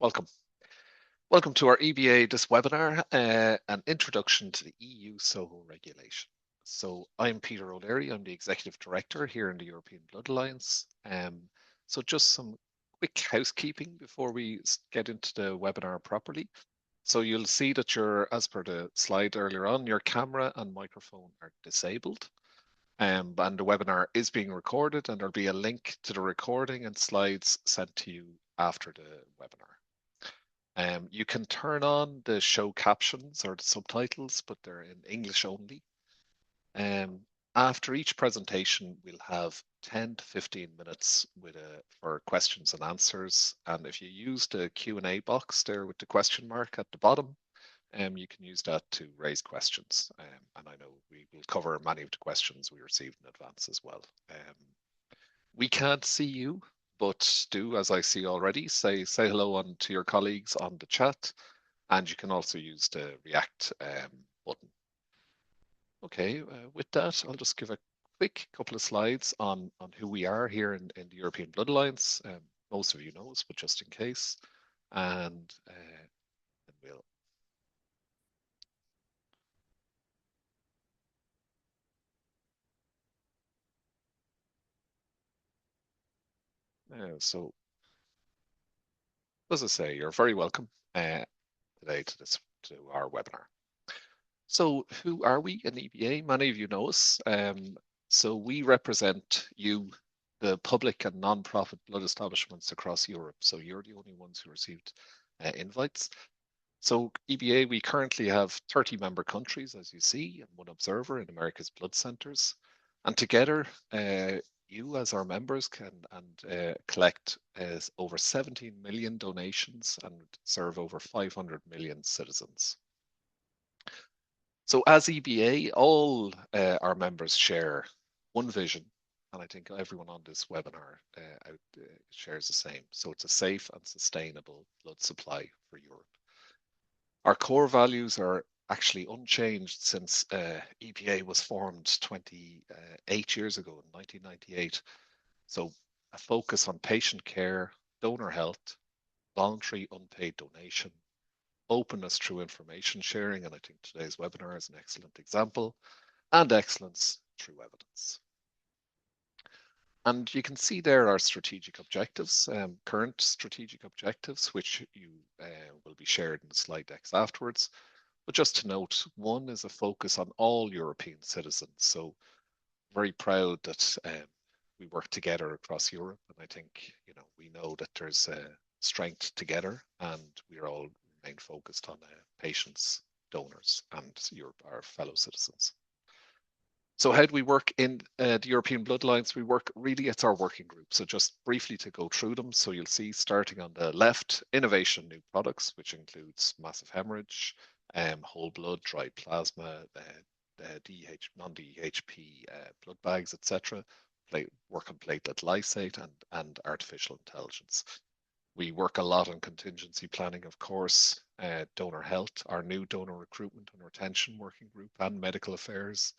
Welcome. Welcome to our EBA, this webinar, an introduction to the EU SoHO Regulation. So I'm Peter O'Leary, I'm the Executive Director here in the European Blood Alliance. So just some quick housekeeping before we get into the webinar properly. So you'll see that as per the slide earlier on, your camera and microphone are disabled. And the webinar is being recorded, and there'll be a link to the recording and slides sent to you after the webinar. You can turn on the show captions or the subtitles, but they're in English only. After each presentation, we'll have 10 to 15 minutes for questions and answers. And if you use the Q&A box there with the question mark at the bottom, you can use that to raise questions. And I know we will cover many of the questions we received in advance as well. We can't see you, but do, as I see already, say hello to your colleagues on the chat, and you can also use the react button. Okay, with that, I'll just give a quick couple of slides on who we are here in the European Blood Alliance. Most of you know us, but just in case, and we'll. So, as I say, you're very welcome today to our webinar. So who are we in EBA? Many of you know us. So we represent you, the public and non-profit blood establishments across Europe. So you're the only ones who received invites. So EBA, we currently have 30 member countries, as you see, and 1 observer in America's blood centers. And together, you as our members can collect over 17 million donations and serve over 500 million citizens. So as EBA, all our members share one vision, and I think everyone on this webinar shares the same. So it's a safe and sustainable blood supply for Europe. Our core values are actually unchanged since EBA was formed 28 years ago in 1998. So a focus on patient care, donor health, voluntary unpaid donation, openness through information sharing, and I think today's webinar is an excellent example, and excellence through evidence. And you can see there our strategic objectives, current strategic objectives, which you will be shared in the slide decks afterwards. But just to note, one is a focus on all European citizens. So very proud that we work together across Europe, and I think we know that there's strength together, and we're all remain focused on patients, donors, and our fellow citizens. So how do we work in the European Blood Alliance? We work really, it's our working group. So just briefly to go through them. So you'll see starting on the left, innovation, new products, which includes massive hemorrhage, whole blood, dry plasma, non-DHP blood bags, etc. Work on platelet lysate and artificial intelligence. We work a lot on contingency planning, of course, donor health, our new donor recruitment and retention working group, and medical affairs.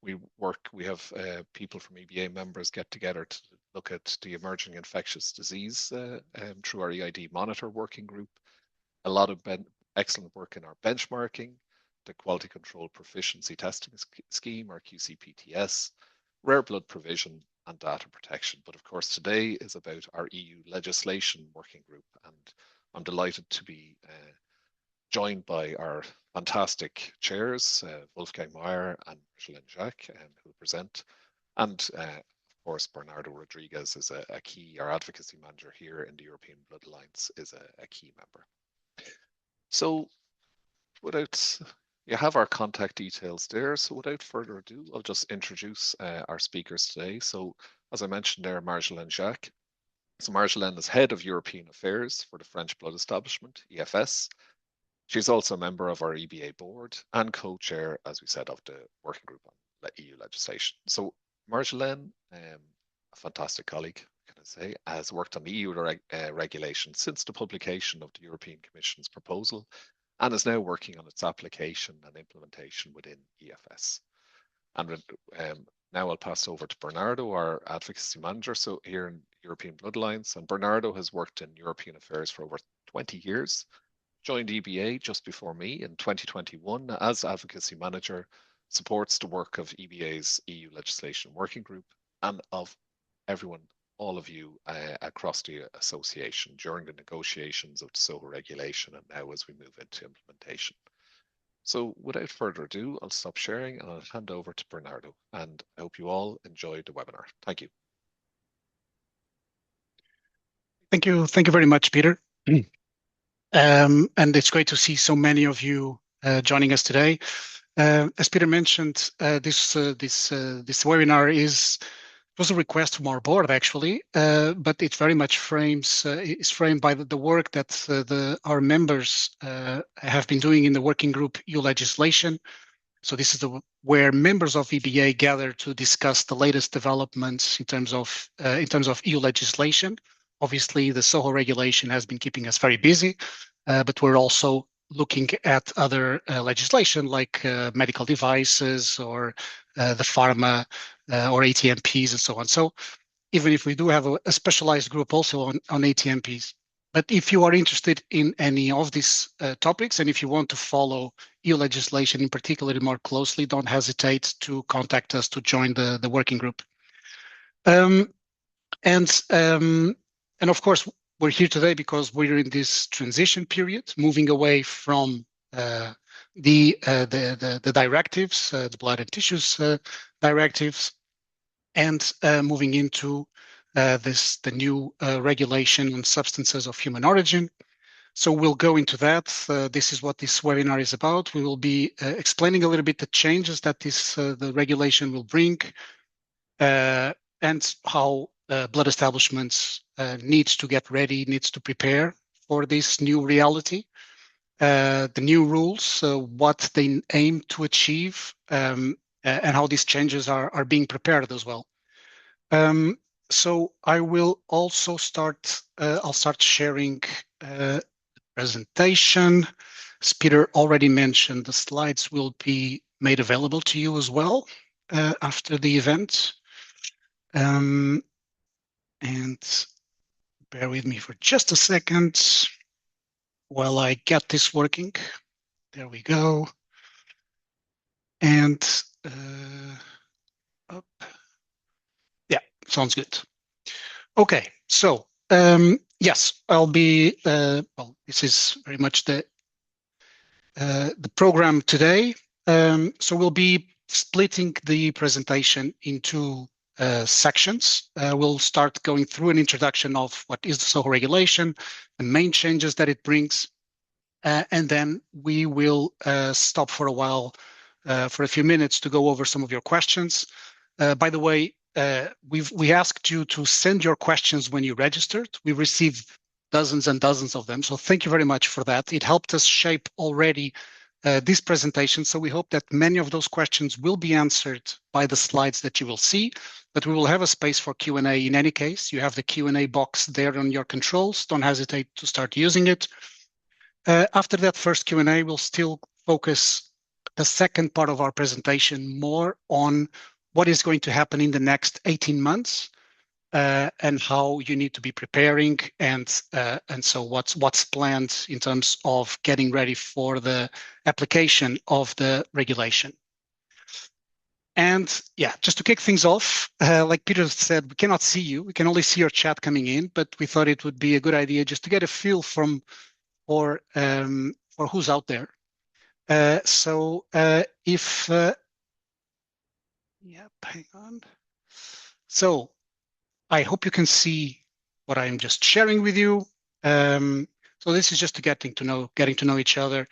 We have people from EBA members get together to look at the emerging infectious disease through our EID monitor working group. A lot of excellent work in our benchmarking, the quality control proficiency testing scheme, our QCPTS, rare blood provision, and data protection. But of course, today is about our EU legislation working group, and I'm delighted to be joined by our fantastic chairs, Wolfgang Meyer and Marjolaine Jacques, who present, and of course, Bernardo Rodriguez is a key, our advocacy manager here in the European Blood Alliance is a key member. So you have our contact details there. So without further ado, I'll just introduce our speakers today. So as I mentioned there, Marjolaine Jacques. So Marjolaine is Head of European Affairs for the French Blood Establishment, EFS. She's also a member of our EBA board and co-chair, as we said, of the working group on EU legislation. So Marjolaine, a fantastic colleague, can I say, has worked on EU regulation since the publication of the European Commission's proposal, and is now working on its application and implementation within EFS. And now I'll pass over to Bernardo, our advocacy manager, so here in European Blood Alliance. And Bernardo has worked in European affairs for over 20 years. Joined EBA just before me in 2021 as Advocacy Manager, supports the work of EBA's EU Legislation Working Group and of everyone, all of you across the association during the negotiations of the SoHO regulation and now as we move into implementation. So without further ado, I'll stop sharing and I'll hand over to Bernardo, and I hope you all enjoyed the webinar. Thank you. Thank you very much, Peter. And it's great to see so many of you joining us today. As Peter mentioned, this webinar was a request from our board, actually, but it very much is framed by the work that our members have been doing in the working group EU Legislation. So this is where members of EBA gather to discuss the latest developments in terms of EU legislation. Obviously, the SoHO regulation has been keeping us very busy, but we're also looking at other legislation like medical devices or the pharma or ATMPs and so on. So even if we do have a specialized group also on ATMPs, but if you are interested in any of these topics and if you want to follow EU legislation in particular more closely, don't hesitate to contact us to join the working group. And of course, we're here today because we're in this transition period, moving away from the directives, the blood and tissues directives, and moving into the new regulation on substances of human origin. So we'll go into that. This is what this webinar is about. We will be explaining a little bit the changes that the regulation will bring and how blood establishments needs to get ready, needs to prepare for this new reality, the new rules, what they aim to achieve, and how these changes are being prepared as well. So I will also start, I'll start sharing the presentation. As Peter already mentioned, the slides will be made available to you as well after the event. And bear with me for just a second while I get this working. There we go. And up. Yeah, sounds good. Okay, so yes, I'll be, well, this is very much the program today. So we'll be splitting the presentation into sections. We'll start going through an introduction of what is the SoHO regulation, the main changes that it brings, and then we will stop for a while, for a few minutes to go over some of your questions. By the way, we asked you to send your questions when you registered. We received dozens and dozens of them, so thank you very much for that. It helped us shape already this presentation, so we hope that many of those questions will be answered by the slides that you will see, but we will have a space for Q&A in any case. You have the Q&A box there on your controls. Don't hesitate to start using it. After that first Q&A, we'll still focus the second part of our presentation more on what is going to happen in the next 18 months and how you need to be preparing, and so what's planned in terms of getting ready for the application of the regulation. And yeah, just to kick things off, like Peter said, we cannot see you. We can only see your chat coming in, but we thought it would be a good idea just to get a feel for who's out there. So if yep, hang on. So I hope you can see what I'm just sharing with you. So this is just to getting to know each other.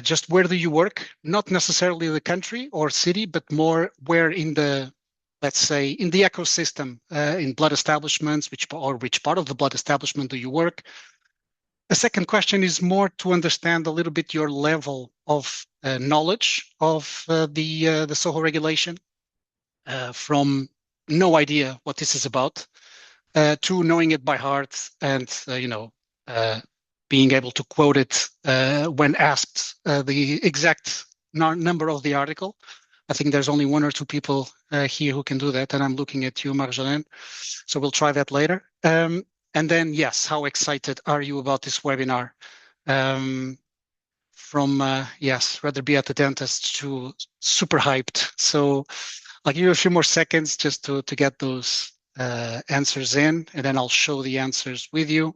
Just where do you work? Not necessarily the country or city, but more where in the, let's say, in the ecosystem, in blood establishments, which part of the blood establishment do you work? The second question is more to understand a little bit your level of knowledge of the SoHO regulation, from no idea what this is about to knowing it by heart and being able to quote it when asked the exact number of the article. I think there's only one or two people here who can do that, and I'm looking at you, Marjolaine. So we'll try that later. And then, yes, how excited are you about this webinar? Yes, rather be at the dentist to super hyped. So I'll give you a few more seconds just to get those answers in, and then I'll show the answers with you.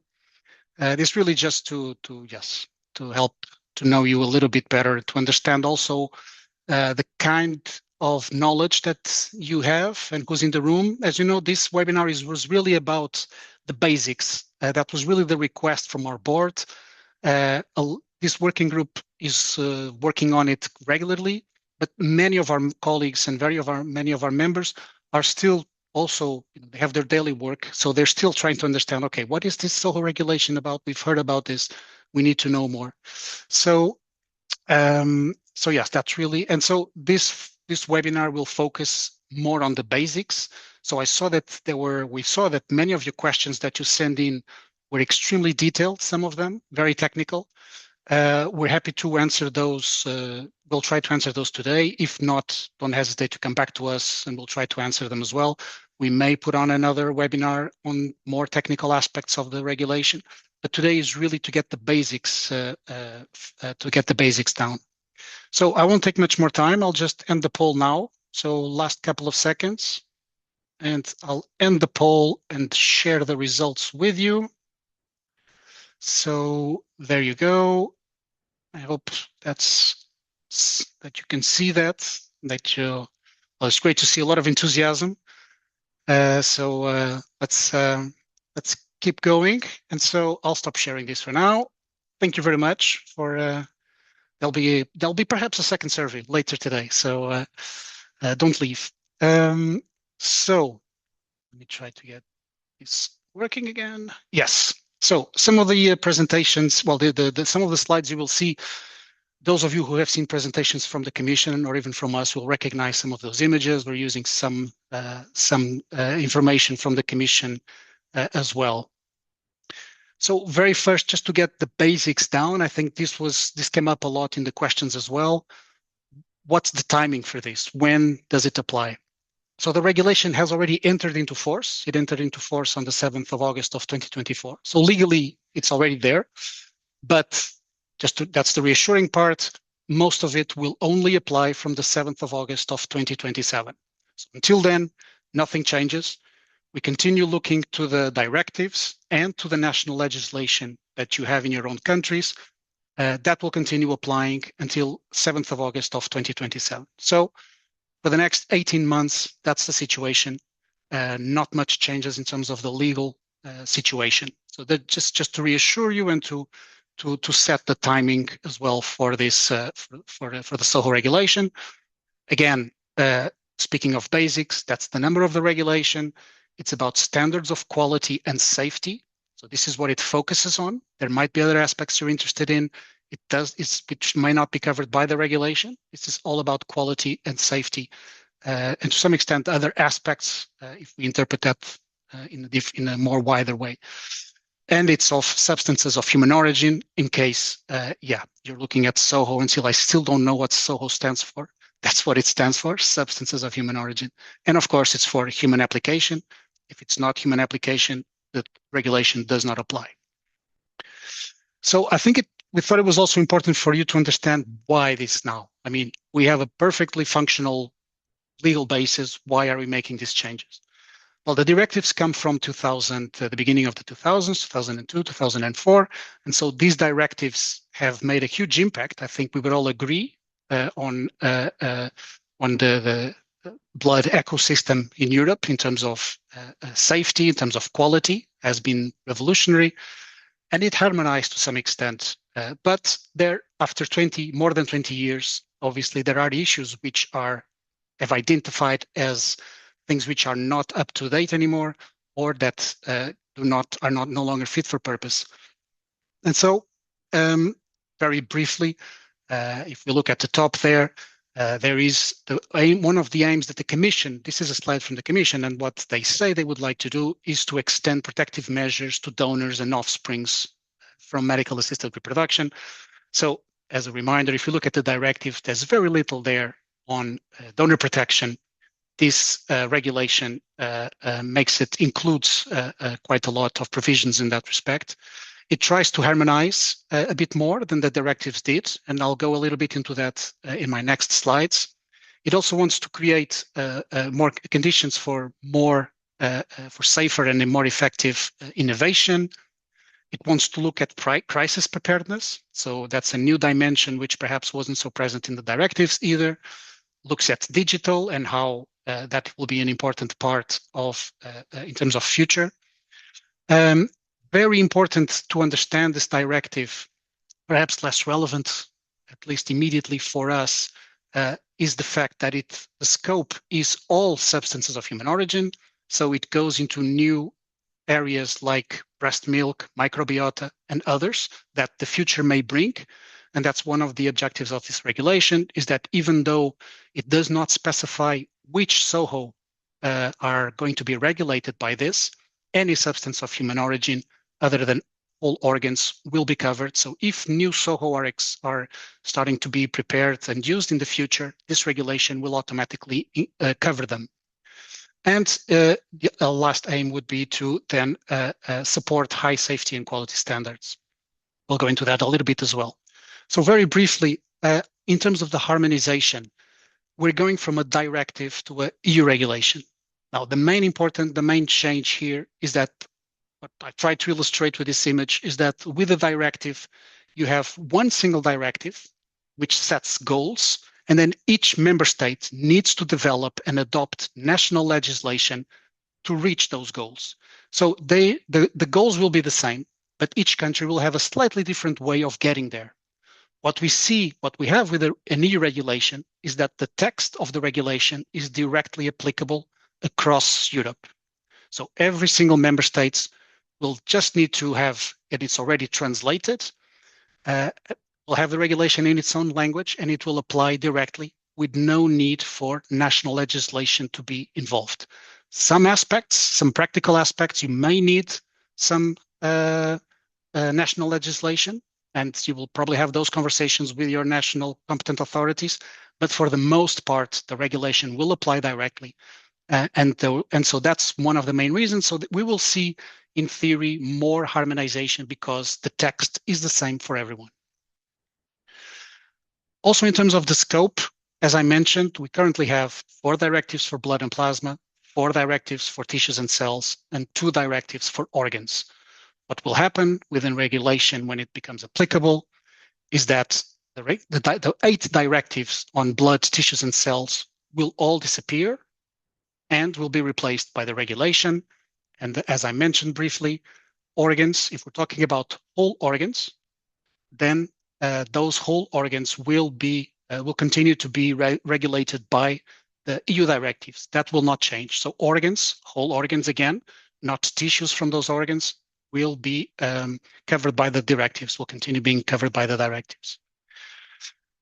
This really just to help to know you a little bit better, to understand also the kind of knowledge that you have and who's in the room. As you know, this webinar was really about the basics. That was really the request from our board. This working group is working on it regularly, but many of our colleagues and many of our members are still also, they have their daily work, so they're still trying to understand, okay, what is this SoHO regulation about? We've heard about this. We need to know more. So yes, that's really, and so this webinar will focus more on the basics. So I saw that we saw that many of your questions that you send in were extremely detailed, some of them very technical. We're happy to answer those. We'll try to answer those today. If not, don't hesitate to come back to us and we'll try to answer them as well. We may put on another webinar on more technical aspects of the regulation, but today is really to get the basics down. So I won't take much more time. I'll just end the poll now. So last couple of seconds, and I'll end the poll and share the results with you. So there you go. I hope that you can see that well, it's great to see a lot of enthusiasm. So let's keep going. And so I'll stop sharing this for now. Thank you very much for. There'll be perhaps a second survey later today. So don't leave. So let me try to get this working again. Yes. So some of the presentations, well, some of the slides you will see, those of you who have seen presentations from the Commission or even from us will recognize some of those images. We're using some information from the Commission as well. So very first, just to get the basics down, I think this came up a lot in the questions as well. What's the timing for this? When does it apply? So the regulation has already entered into force. It entered into force on the 7th of August of 2024. So legally, it's already there. But that's the reassuring part. Most of it will only apply from the 7th of August of 2027. So until then, nothing changes. We continue looking to the directives and to the national legislation that you have in your own countries. That will continue applying until 7th of August of 2027. So for the next 18 months, that's the situation. Not much changes in terms of the legal situation. So that just to reassure you and to set the timing as well for this for the SoHO regulation. Again, speaking of basics, that's the number of the regulation. It's about standards of quality and safety. So this is what it focuses on. There might be other aspects you're interested in. Which might not be covered by the regulation. This is all about quality and safety, and to some extent other aspects if we interpret that in a more wider way. And it's of substances of human origin in case, you're looking at SoHO until I still don't know what SoHO stands for. That's what it stands for, substances of human origin. And of course, it's for human application. If it's not human application, the regulation does not apply. So I think we thought it was also important for you to understand why this now. I mean, we have a perfectly functional legal basis. Why are we making these changes? Well, the directives come from the beginning of the 2000s, 2002, 2004. And so these directives have made a huge impact. I think we would all agree on the blood ecosystem in Europe in terms of safety, in terms of quality, has been revolutionary. And it harmonized to some extent. But after more than 20 years, obviously there are issues which have identified as things which are not up to date anymore, or that are no longer fit for purpose. And so, very briefly, if we look at the top there is one of the aims that the Commission, this is a slide from the Commission, and what they say they would like to do is to extend protective measures to donors and offsprings from medical assisted reproduction. So as a reminder, if you look at the directive, there's very little there on donor protection this regulation includes quite a lot of provisions in that respect. It tries to harmonize a bit more than the directives did, and I'll go a little bit into that in my next slides. It also wants to create more conditions for safer and more effective innovation. It wants to look at crisis preparedness. So that's a new dimension which perhaps wasn't so present in the directives either. Looks at digital and how that will be an important part of in terms of future. Very important to understand this directive, perhaps less relevant, at least immediately for us, is the fact that the scope is all substances of human origin. So it goes into new areas like breast milk, microbiota, and others that the future may bring. And that's one of the objectives of this regulation, is that even though it does not specify which SoHo are going to be regulated by this, any substance of human origin other than all organs will be covered. So if new SoHo RX are starting to be prepared and used in the future, this regulation will automatically cover them. And the last aim would be to then support high safety and quality standards. We'll go into that a little bit as well. So very briefly, in terms of the harmonization, we're going from a directive to a EU regulation. Now, the main change here is that what I try to illustrate with this image is that with a directive, you have one single directive which sets goals, and then each member state needs to develop and adopt national legislation to reach those goals. So the goals will be the same, but each country will have a slightly different way of getting there. What we have with an EU regulation is that the text of the regulation is directly applicable across Europe. So every single member state will just need to have, and it's already translated, will have the regulation in its own language, and it will apply directly with no need for national legislation to be involved. Some practical aspects, you may need some national legislation, and you will probably have those conversations with your national competent authorities. But for the most part, the regulation will apply directly. And so that's one of the main reasons. So that we will see, in theory, more harmonization because the text is the same for everyone. Also, in terms of the scope, as I mentioned, we currently have 4 directives for blood and plasma, 4 directives for tissues and cells, and 2 directives for organs. What will happen within regulation when it becomes applicable is that the 8 directives on blood, tissues, and cells will all disappear and will be replaced by the regulation. And as I mentioned briefly, organs, if we're talking about whole organs, then those whole organs will continue to be regulated by the EU directives. That will not change. So organs, whole organs again, not tissues from those organs, will be covered by the directives, will continue being covered by the directives.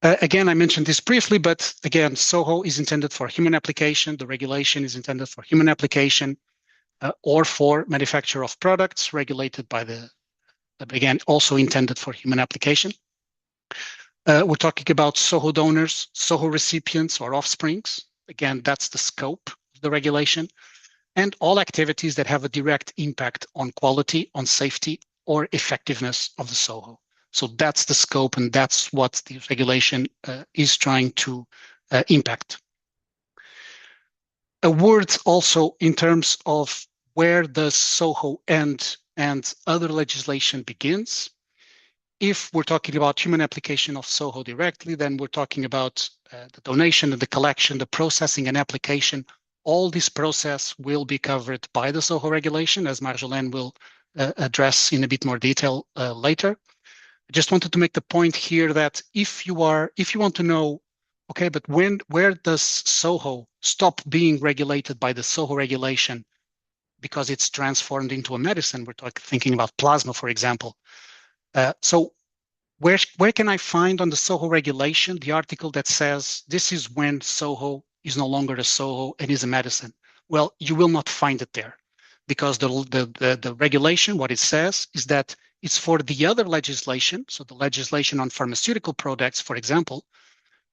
Again, I mentioned this briefly, but again, SoHo is intended for human application. The regulation is intended for human application or for manufacture of products regulated by again, also intended for human application. We're talking about SoHo donors, SoHo recipients or offsprings. Again, that's the scope of the regulation. And all activities that have a direct impact on quality, on safety, or effectiveness of the SoHo. So that's the scope, and that's what the regulation is trying to impact. A word also in terms of where does SoHo end and other legislation begins. If we're talking about human application of SoHo directly, then we're talking about the donation and the collection, the processing and application. All this process will be covered by the SoHo regulation, as Marjolaine will address in a bit more detail later. I just wanted to make the point here that if you want to know, okay, but where does SoHo stop being regulated by the SoHo regulation because it's transformed into a medicine? We're thinking about plasma, for example. So where can I find on the SoHo regulation the article that says this is when SoHo is no longer a SoHo and is a medicine? Well, you will not find it there because the regulation, what it says is that it's for the other legislation, so the legislation on pharmaceutical products, for example,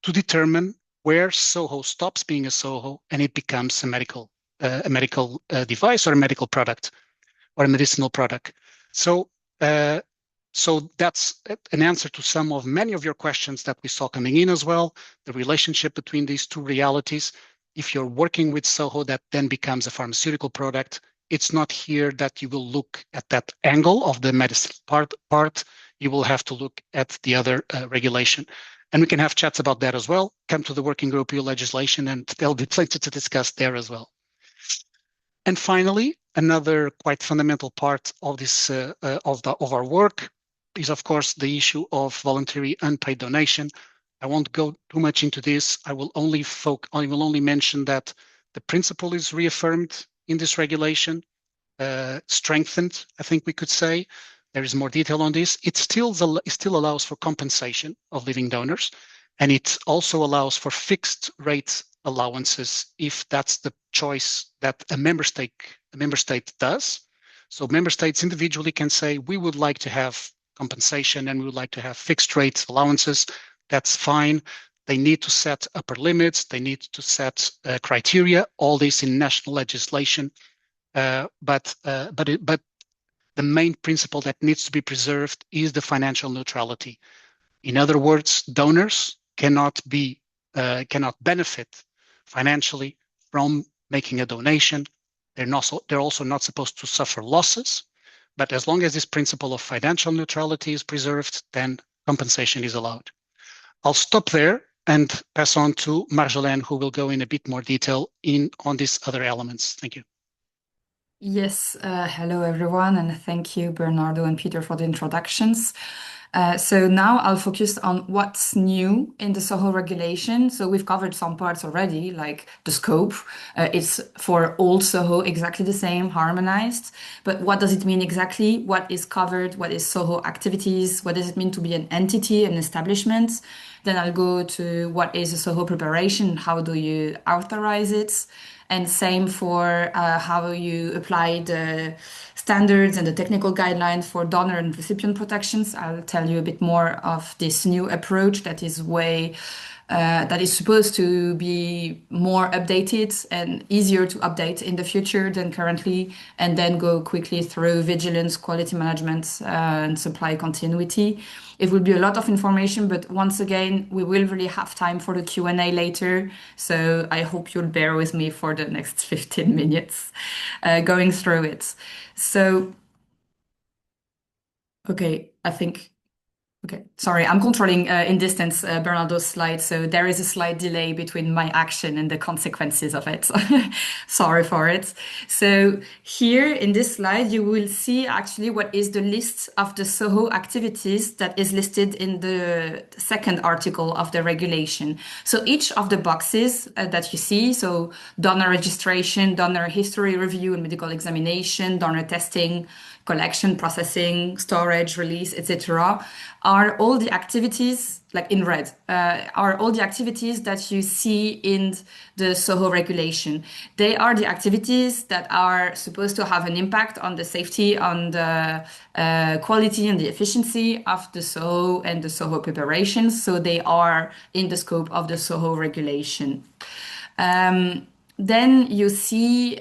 to determine where SoHo stops being a SoHo and it becomes a medical device or a medical product or a medicinal product. So, so that's an answer to many of your questions that we saw coming in as well, the relationship between these two realities. If you're working with SoHo that then becomes a pharmaceutical product, it's not here that you will look at that angle of the medicine part. You will have to look at the other regulation. And we can have chats about that as well. Come to the working group EU legislation and there'll be plenty to discuss there as well. And finally, another quite fundamental part of this of our work is, of course, the issue of voluntary unpaid donation. I won't go too much into this. I will only mention that the principle is reaffirmed in this regulation, strengthened, I think we could say. There is more detail on this. It still allows for compensation of living donors, and it also allows for fixed rate allowances if that's the choice that a member state does. So member states individually can say, we would like to have compensation and we would like to have fixed rate allowances. That's fine. They need to set upper limits. They need to set criteria, all this in national legislation. But the main principle that needs to be preserved is the financial neutrality. In other words, donors cannot benefit financially from making a donation. They're also not supposed to suffer losses. But as long as this principle of financial neutrality is preserved, then compensation is allowed. I'll stop there and pass on to Marjolaine, who will go in a bit more detail on these other elements. Thank you. Yes, hello everyone, and thank you, Bernardo and Peter, for the introductions. So now I'll focus on what's new in the SoHo regulation. So we've covered some parts already, like the scope. It's for all SoHo exactly the same, harmonized. But what does it mean exactly? What is covered? What is SoHo activities? What does it mean to be an entity, an establishment? Then I'll go to what is a SoHo preparation? How do you authorize it? And same for how you apply the standards and the technical guidelines for donor and recipient protections. I'll tell you a bit more of this new approach that is that is supposed to be more updated and easier to update in the future than currently, and then go quickly through vigilance, quality management, and supply continuity. It will be a lot of information, but once again, we will really have time for the Q&A later. So I hope you'll bear with me for the next 15 minutes going through it. So, okay, Okay, sorry, I'm controlling in distance Bernardo's slide, so there is a slight delay between my action and the consequences of it. Sorry for it. So here in this slide, you will see actually what is the list of the SoHo activities that is listed in the second article of the regulation. So each of the boxes that you see, so donor registration, donor history review and medical examination, donor testing, collection, processing, storage, release, etc., are all the activities, like in red, are all the activities that you see in the SoHo regulation. They are the activities that are supposed to have an impact on the safety, on the quality and the efficiency of the SoHo and the SoHo preparations. So they are in the scope of the SoHo regulation. Then you see,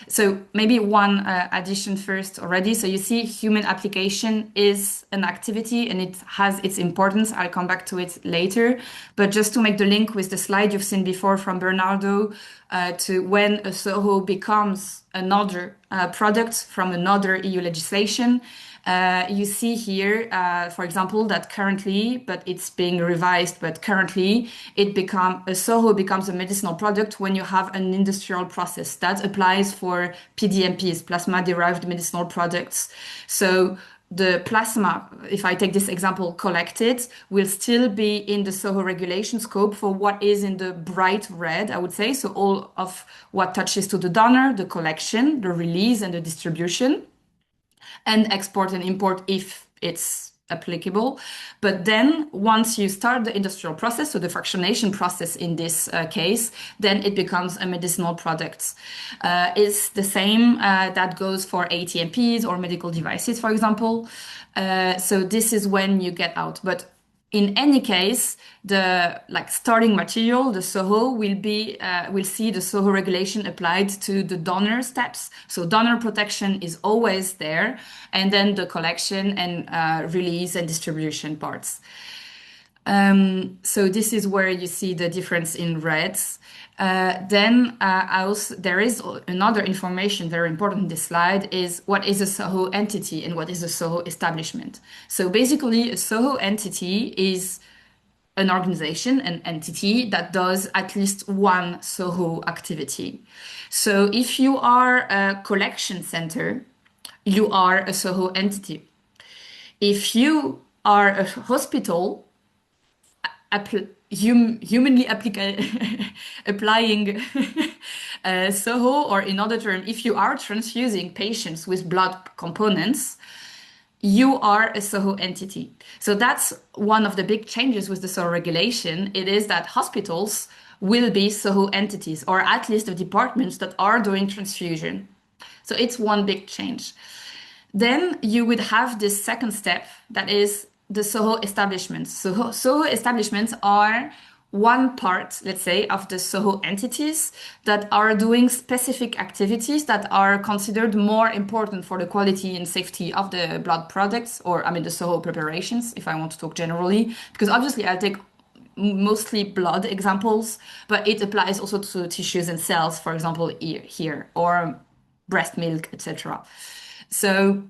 so maybe one addition first already. So you see human application is an activity and it has its importance. I'll come back to it later. But just to make the link with the slide you've seen before from Bernardo, to when a SoHo becomes another product from another EU legislation, you see here, for example, that currently, but it's being revised, but currently a SoHo becomes a medicinal product when you have an industrial process. That applies for PDMPs, plasma-derived medicinal products. So the plasma, if I take this example, collected, will still be in the SoHo regulation scope for what is in the bright red, I would say. So all of what touches to the donor, the collection, the release, and the distribution, and export and import if it's applicable. But then once you start the industrial process, so the fractionation process in this case, then it becomes a medicinal product. It's the same that goes for ATMPs or medical devices, for example. So this is when you get out. But in any case, the starting material, the SoHo, will see the SoHo regulation applied to the donor steps. So donor protection is always there, and then the collection and release and distribution parts. So this is where you see the difference in reds. There is another information very important in this slide is what is a SoHo entity and what is a SoHo establishment. So basically, a SoHo entity is an organization, an entity that does at least one SoHo activity. So if you are a collection center, you are a SoHo entity. If you are a hospital, humanly applying SoHo, or in other terms, if you are transfusing patients with blood components, you are a SoHo entity. So that's one of the big changes with the SoHo regulation. It is that hospitals will be SoHo entities, or at least the departments that are doing transfusion. So it's one big change. Then you would have this second step, that is the SoHo establishments. So SoHo establishments are one part, let's say, of the SoHo entities that are doing specific activities that are considered more important for the quality and safety of the blood products, or I mean the SoHo preparations, if I want to talk generally, because obviously I'll take mostly blood examples, but it applies also to tissues and cells, for example, here, or breast milk, etc. So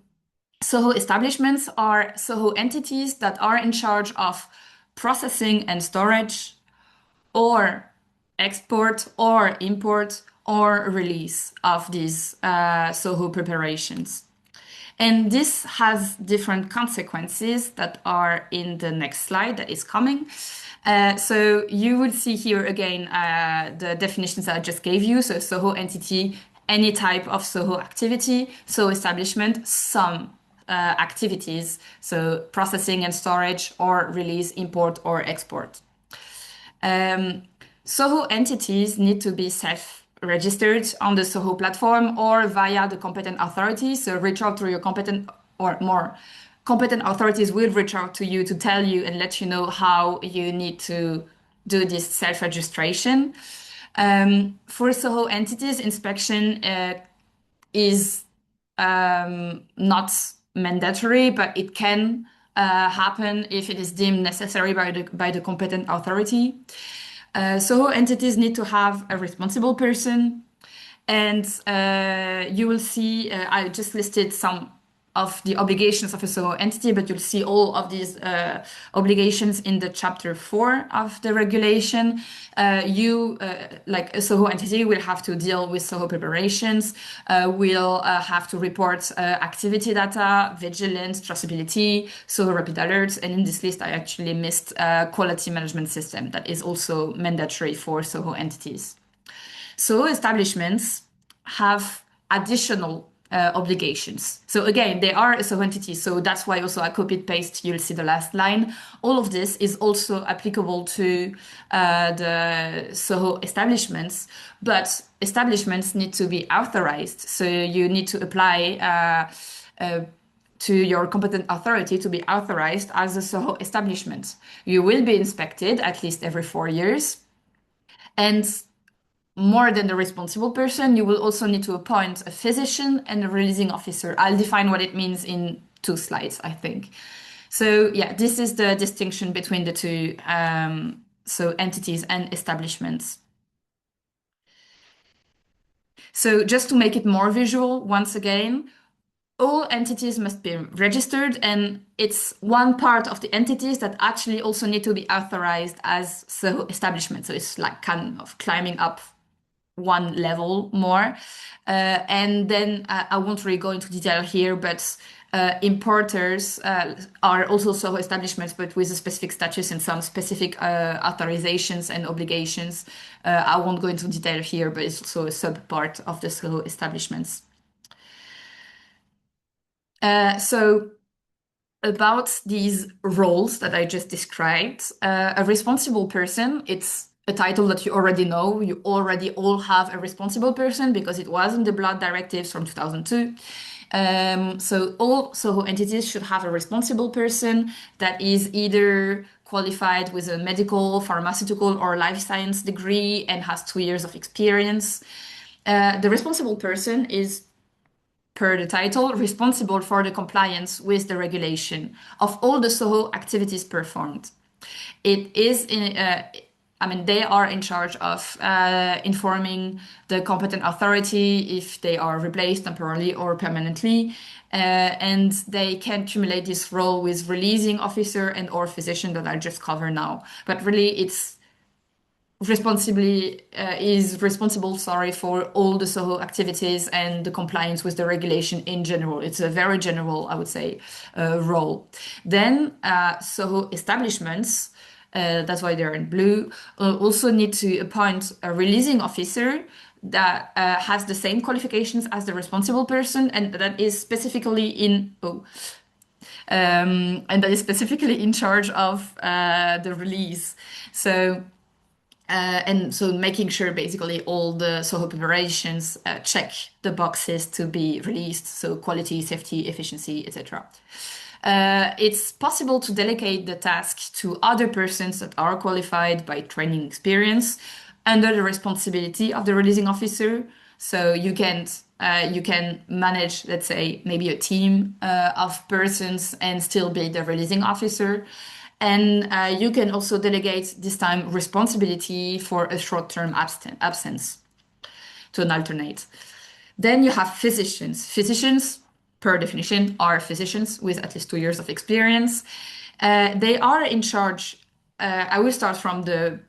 SoHo establishments are SoHo entities that are in charge of processing and storage, or export or import or release of these SoHo preparations. And this has different consequences that are in the next slide that is coming. So you will see here again the definitions that I just gave you. So SoHo entity, any type of SoHo activity. SoHo establishment, some activities. So processing and storage, or release, import, or export. SoHo entities need to be self-registered on the SoHo platform or via the competent authority. So reach out to your competent, or more competent authorities will reach out to you to tell you and let you know how you need to do this self-registration. For SoHo entities, inspection is not mandatory, but it can happen if it is deemed necessary by the competent authority. SoHo entities need to have a responsible person, and you will see, I just listed some of the obligations of a SoHo entity, but you'll see all of these obligations in the chapter 4 of the regulation. Like a SoHo entity, will have to deal with SoHo preparations, will have to report activity data, vigilance, traceability, SoHo rapid alerts, and in this list I actually missed quality management system that is also mandatory for SoHo entities. SoHo establishments have additional obligations. So again, they are a SoHo entity, so that's why also I copied paste, you'll see the last line. All of this is also applicable to the SoHo establishments, but establishments need to be authorized. So you need to apply to your competent authority to be authorized as a SoHo establishment. You will be inspected at least every 4 years. And more than the responsible person, you will also need to appoint a physician and a releasing officer. I'll define what it means in 2 slides, I think. So yeah, this is the distinction between the two, so entities and establishments. So just to make it more visual, once again, all entities must be registered, and it's one part of the entities that actually also need to be authorized as SoHo establishment. So it's like kind of climbing up one level more. And then I won't really go into detail here, but importers are also SoHo establishments, but with a specific status and some specific authorizations and obligations. I won't go into detail here, but it's also a sub-part of the SoHo establishments. So about these roles that I just described, a responsible person, it's a title that you already know. You already all have a responsible person because it was in the blood directives from 2002. So all SoHo entities should have a responsible person that is either qualified with a medical, pharmaceutical, or life science degree and has 2 years of experience. The responsible person is, per the title, responsible for the compliance with the regulation of all the SoHo activities performed. It is they are in charge of informing the competent authority if they are replaced temporarily or permanently, and they can cumulate this role with releasing officer and or physician that I just covered now. But really, it's responsible, for all the SoHo activities and the compliance with the regulation in general. It's a very general, I would say, role. Then SoHo establishments, that's why they're in blue, also need to appoint a releasing officer that has the same qualifications as the responsible person, and that is specifically in charge of the release. So making sure basically all the SoHo preparations check the boxes to be released, so quality, safety, efficiency, etc. It's possible to delegate the task to other persons that are qualified by training experience under the responsibility of the releasing officer. So you can manage, let's say, maybe a team of persons and still be the releasing officer. And you can also delegate this time responsibility for a short-term absence to an alternate. Then you have physicians. Physicians, per definition, are physicians with at least 2 years of experience. They are in charge, I will start from the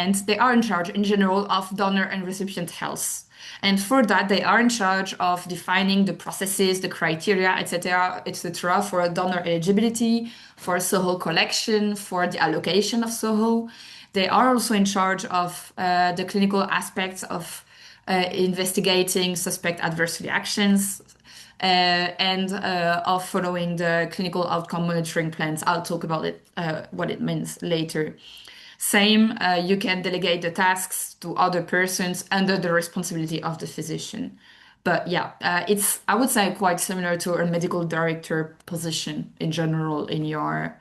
end. They are in charge in general of donor and recipient health. And for that, they are in charge of defining the processes, the criteria, etc., for donor eligibility, for SoHo collection, for the allocation of SoHo. They are also in charge of the clinical aspects of investigating suspect adverse reactions and of following the clinical outcome monitoring plans. I'll talk about it, what it means later. Same, you can delegate the tasks to other persons under the responsibility of the physician. But yeah, it's, I would say, quite similar to a medical director position in general in your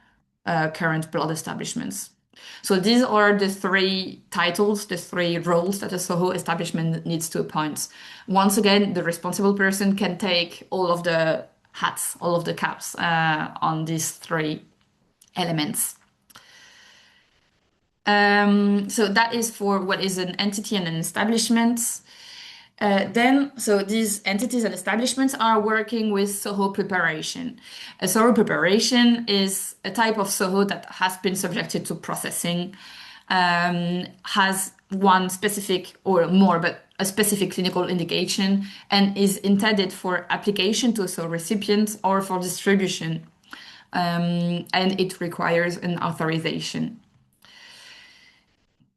current blood establishments. So these are the 3 titles, the 3 roles that a SoHo establishment needs to appoint. Once again, the responsible person can take all of the hats, all of the caps on these 3 elements. So that is for what is an entity and an establishment. So these entities and establishments are working with SoHo preparation. A SoHo preparation is a type of SoHo that has been subjected to processing, has one specific or more, but a specific clinical indication, and is intended for application to a SoHo recipient or for distribution. And it requires an authorization.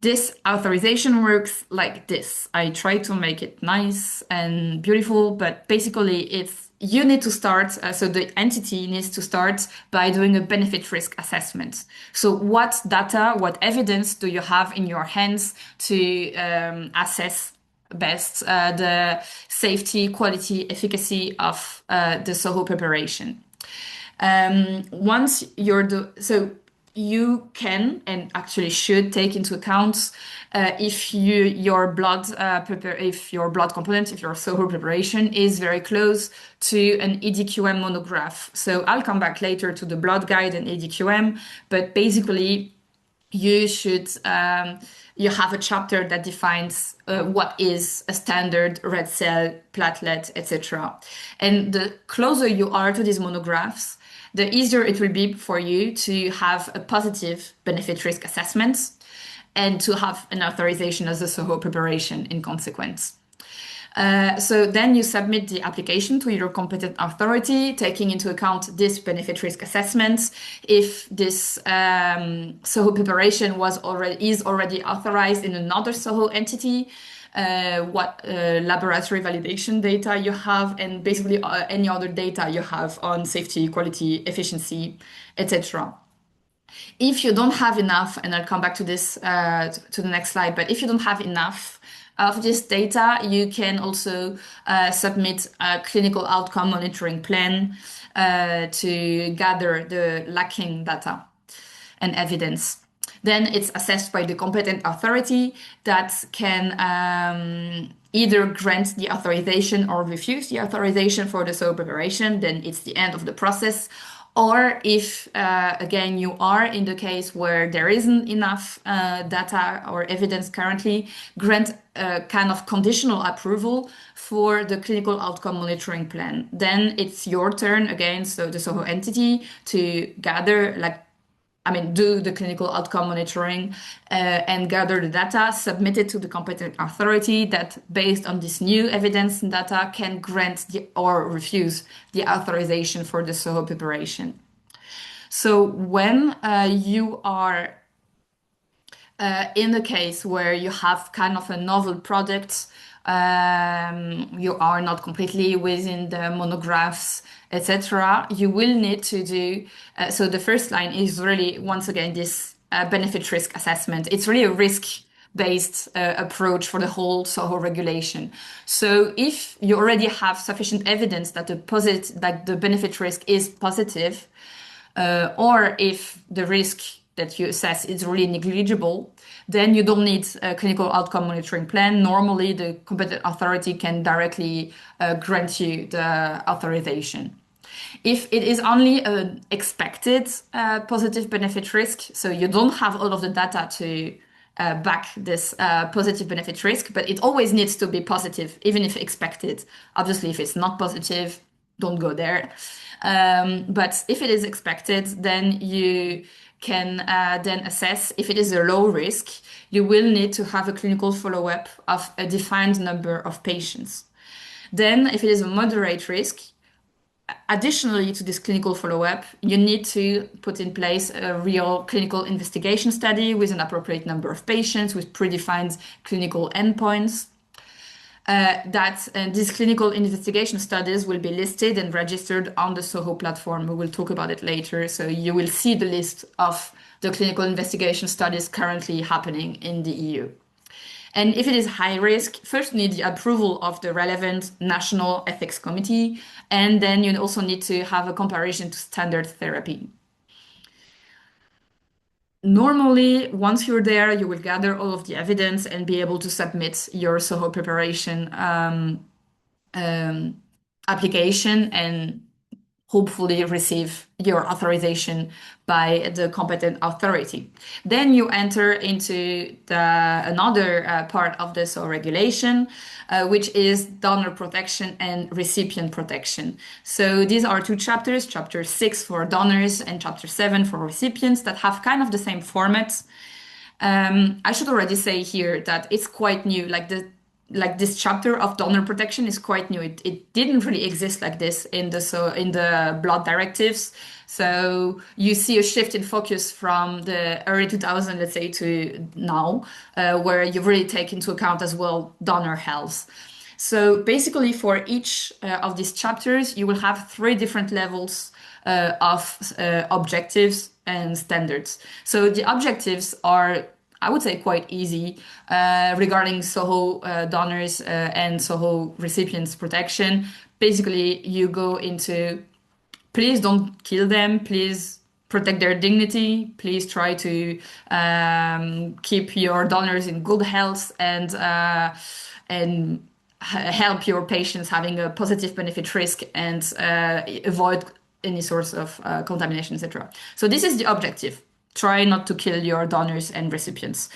This authorization works like this. I try to make it nice and beautiful, but basically you need to start, so the entity needs to start by doing a benefit risk assessment. So what data, what evidence do you have in your hands to assess best the safety, quality, efficacy of the SoHo preparation? You can and actually should take into account if your blood component, if your SoHo preparation is very close to an EDQM monograph. So I'll come back later to the blood guide and EDQM, but basically you should you have a chapter that defines what is a standard red cell, platelet, etc. And the closer you are to these monographs, the easier it will be for you to have a positive benefit risk assessment and to have an authorization as a SoHo preparation in consequence. So then you submit the application to your competent authority, taking into account this benefit risk assessment. If this SoHo preparation is already authorized in another SoHo entity, what laboratory validation data you have, and basically any other data you have on safety, quality, efficiency, etc. If you don't have enough, and I'll come back to this to the next slide, but if you don't have enough of this data, you can also submit a clinical outcome monitoring plan to gather the lacking data and evidence. Then it's assessed by the competent authority that can either grant the authorization or refuse the authorization for the SoHo preparation. Then it's the end of the process. Or if, again, you are in the case where there isn't enough data or evidence currently, grant a kind of conditional approval for the clinical outcome monitoring plan. Then it's your turn again, so the SoHo entity, to gather, do the clinical outcome monitoring and gather the data, submit it to the competent authority that, based on this new evidence and data, can grant or refuse the authorization for the SoHo preparation. So when you are in the case where you have kind of a novel product, you are not completely within the monographs, etc., you will need to do, so the first line is really, once again, this benefit risk assessment. It's really a risk-based approach for the whole SoHo regulation. So if you already have sufficient evidence that the benefit risk is positive, or if the risk that you assess is really negligible, then you don't need a clinical outcome monitoring plan. Normally, the competent authority can directly grant you the authorization. If it is only an expected positive benefit risk, so you don't have all of the data to back this positive benefit risk, but it always needs to be positive, even if expected. Obviously, if it's not positive, don't go there. But if it is expected, then you can then assess if it is a low risk. You will need to have a clinical follow-up of a defined number of patients. Then, if it is a moderate risk, additionally to this clinical follow-up, you need to put in place a real clinical investigation study with an appropriate number of patients with predefined clinical endpoints. These clinical investigation studies will be listed and registered on the SoHo platform. We will talk about it later. So you will see the list of the clinical investigation studies currently happening in the EU. And if it is high risk, first you need the approval of the relevant national ethics committee, and then you also need to have a comparison to standard therapy. Normally, once you're there, you will gather all of the evidence and be able to submit your SoHo preparation application and hopefully receive your authorization by the competent authority. Then you enter into another part of the SoHo regulation, which is donor protection and recipient protection. So these are two chapters, chapter 6 for donors and chapter 7 for recipients, that have kind of the same format. I should already say here that it's quite new, this chapter of donor protection is quite new. It didn't really exist like this in the blood directives. So you see a shift in focus from the early 2000s, let's say, to now, where you really take into account as well donor health. So basically, for each of these chapters, you will have 3 different levels of objectives and standards. So the objectives are, I would say, quite easy regarding SoHo donors and SoHo recipients protection. Basically, you go into, please don't kill them, please protect their dignity, please try to keep your donors in good health and help your patients having a positive benefit risk and avoid any sorts of contamination, etc. So this is the objective. Try not to kill your donors and recipients.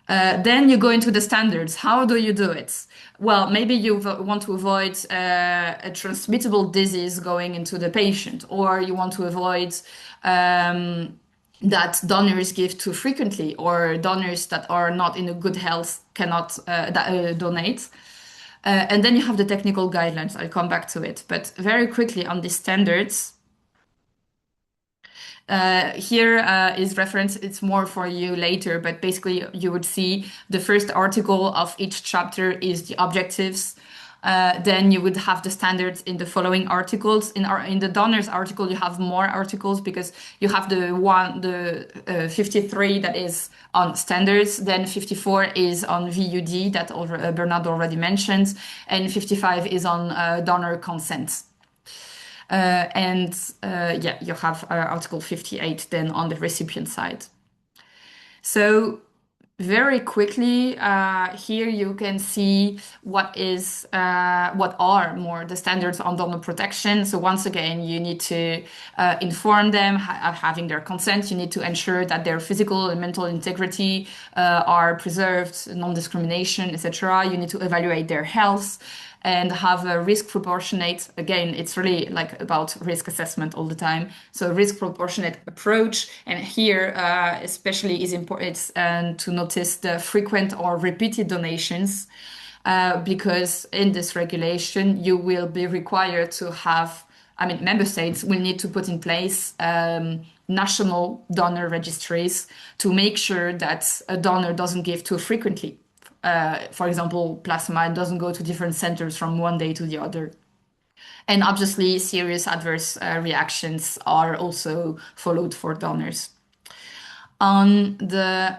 Then you go into the standards. How do you do it? Well, maybe you want to avoid a transmittable disease going into the patient, or you want to avoid that donors give too frequently, or donors that are not in a good health cannot donate. And then you have the technical guidelines. I'll come back to it. But very quickly on the standards, here is reference, it's more for you later, but basically you would see the first article of each chapter is the objectives. Then you would have the standards in the following articles. In the donors article, you have more articles because you have the 53 that is on standards, then 54 is on VUD that Bernard already mentioned, and 55 is on donor consent. You have Article 58 then on the recipient side. So very quickly, here you can see what are more the standards on donor protection. So once again, you need to inform them, having their consent. You need to ensure that their physical and mental integrity are preserved, non-discrimination, etc. You need to evaluate their health and have a risk proportionate. Again, it's really like about risk assessment all the time. So risk proportionate approach. And here, especially is important to notice the frequent or repeated donations, because in this regulation, you will be required to have, member states will need to put in place national donor registries to make sure that a donor doesn't give too frequently. For example, plasma doesn't go to different centers from one day to the other. And obviously, serious adverse reactions are also followed for donors. On the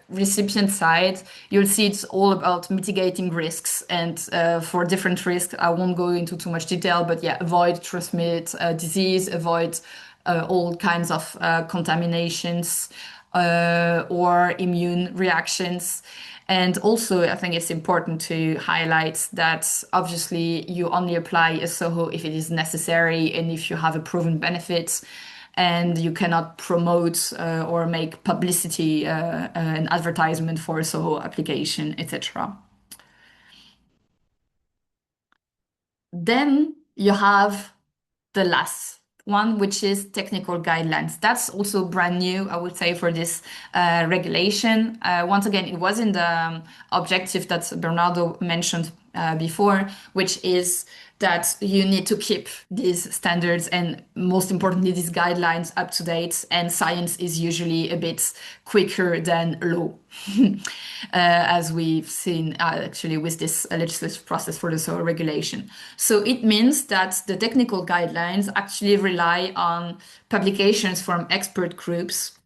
recipient side, you'll see it's all about mitigating risks. And for different risks, I won't go into too much detail, but yeah, avoid transmit disease, avoid all kinds of contaminations or immune reactions. And also, I think it's important to highlight that obviously you only apply a SoHo if it is necessary and if you have a proven benefit, and you cannot promote or make publicity and advertisement for a SoHo application, etc. Then you have the last one, which is technical guidelines. That's also brand new, I would say, for this regulation. Once again, it was in the objective that Bernardo mentioned before, which is that you need to keep these standards and most importantly, these guidelines up to date. And science is usually a bit quicker than law, as we've seen actually with this legislative process for the SoHO regulation. So it means that the technical guidelines actually rely on publications from expert groups,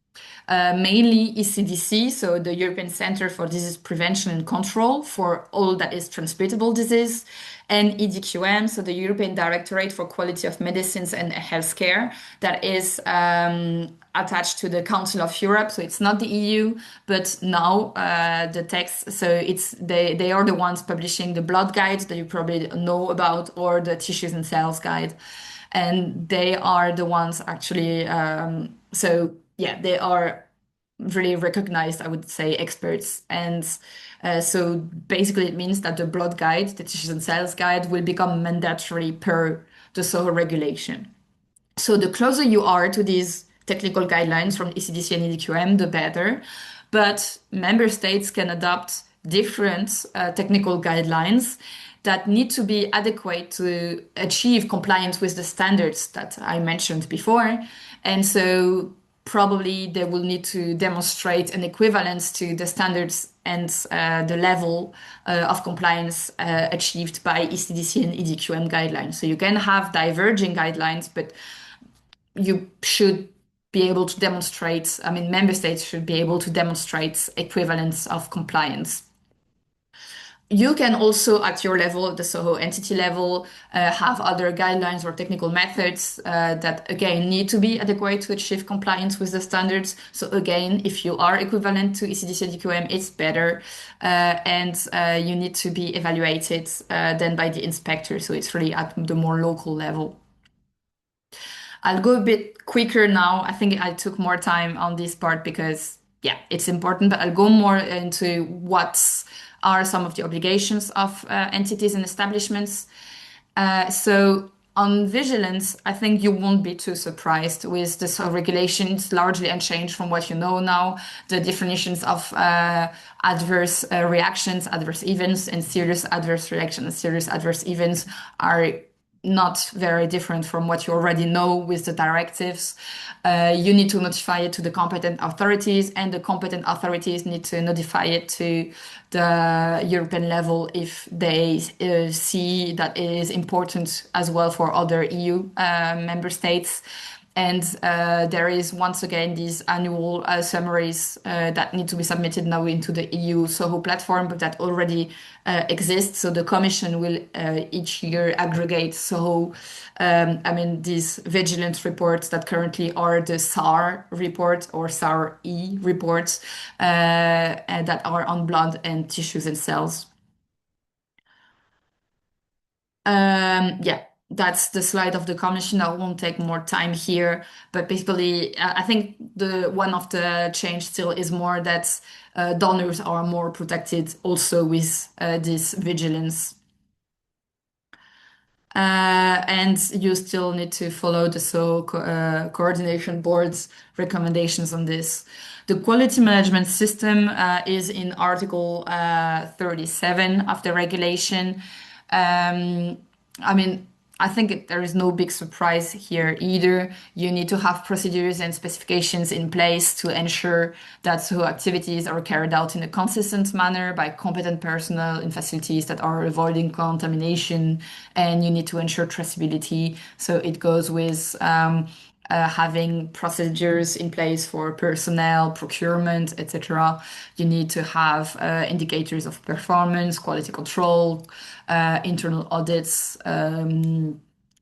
mainly ECDC, so the European Center for Disease Prevention and Control for all that is transmittable disease, and EDQM, so the European Directorate for Quality of Medicines and Healthcare, that is attached to the Council of Europe. So it's not the EU, but now the text. So they are the ones publishing the blood guide that you probably know about, or the tissues and cells guide, and they are the ones actually. They are really recognized, I would say, experts. And so basically it means that the blood guide, the tissues and cells guide, will become mandatory per the SoHO regulation. So the closer you are to these technical guidelines from ECDC and EDQM, the better. But member states can adopt different technical guidelines that need to be adequate to achieve compliance with the standards that I mentioned before. And so probably they will need to demonstrate an equivalence to the standards and the level of compliance achieved by ECDC and EDQM guidelines. So you can have diverging guidelines, but you should be able to demonstrate, member states should be able to demonstrate equivalence of compliance. You can also, at your level, the SoHO entity level, have other guidelines or technical methods that, again, need to be adequate to achieve compliance with the standards. So again, if you are equivalent to ECDC DQM, it's better. And you need to be evaluated then by the inspector. So it's really at the more local level. I'll go a bit quicker now. I think I took more time on this part because, yeah, it's important, but I'll go more into what are some of the obligations of entities and establishments. So on vigilance, I think you won't be too surprised with this regulation. It's largely unchanged from what you know now. The definitions of adverse reactions, adverse events, and serious adverse reactions and serious adverse events are not very different from what you already know with the directives. You need to notify it to the competent authorities, and the competent authorities need to notify it to the European level if they see that it is important as well for other EU member states. And there is once again these annual summaries that need to be submitted now into the EU SoHo platform, but that already exists. So the Commission will each year aggregate SoHo, these vigilance reports that currently are the SAR report or SAR-E reports and that are on blood and tissues and cells. Yeah, that's the slide of the commission. I won't take more time here, but basically, I think the one of the change still is more that donors are more protected also with this vigilance. And you still need to follow the coordination board's recommendations on this. The quality management system is in Article 37 of the regulation. I mean, I think there is no big surprise here either. You need to have procedures and specifications in place to ensure that SoHo activities are carried out in a consistent manner by competent personnel in facilities that are avoiding contamination, and you need to ensure traceability. So it goes with having procedures in place for personnel, procurement, etc. You need to have indicators of performance, quality control, internal audits,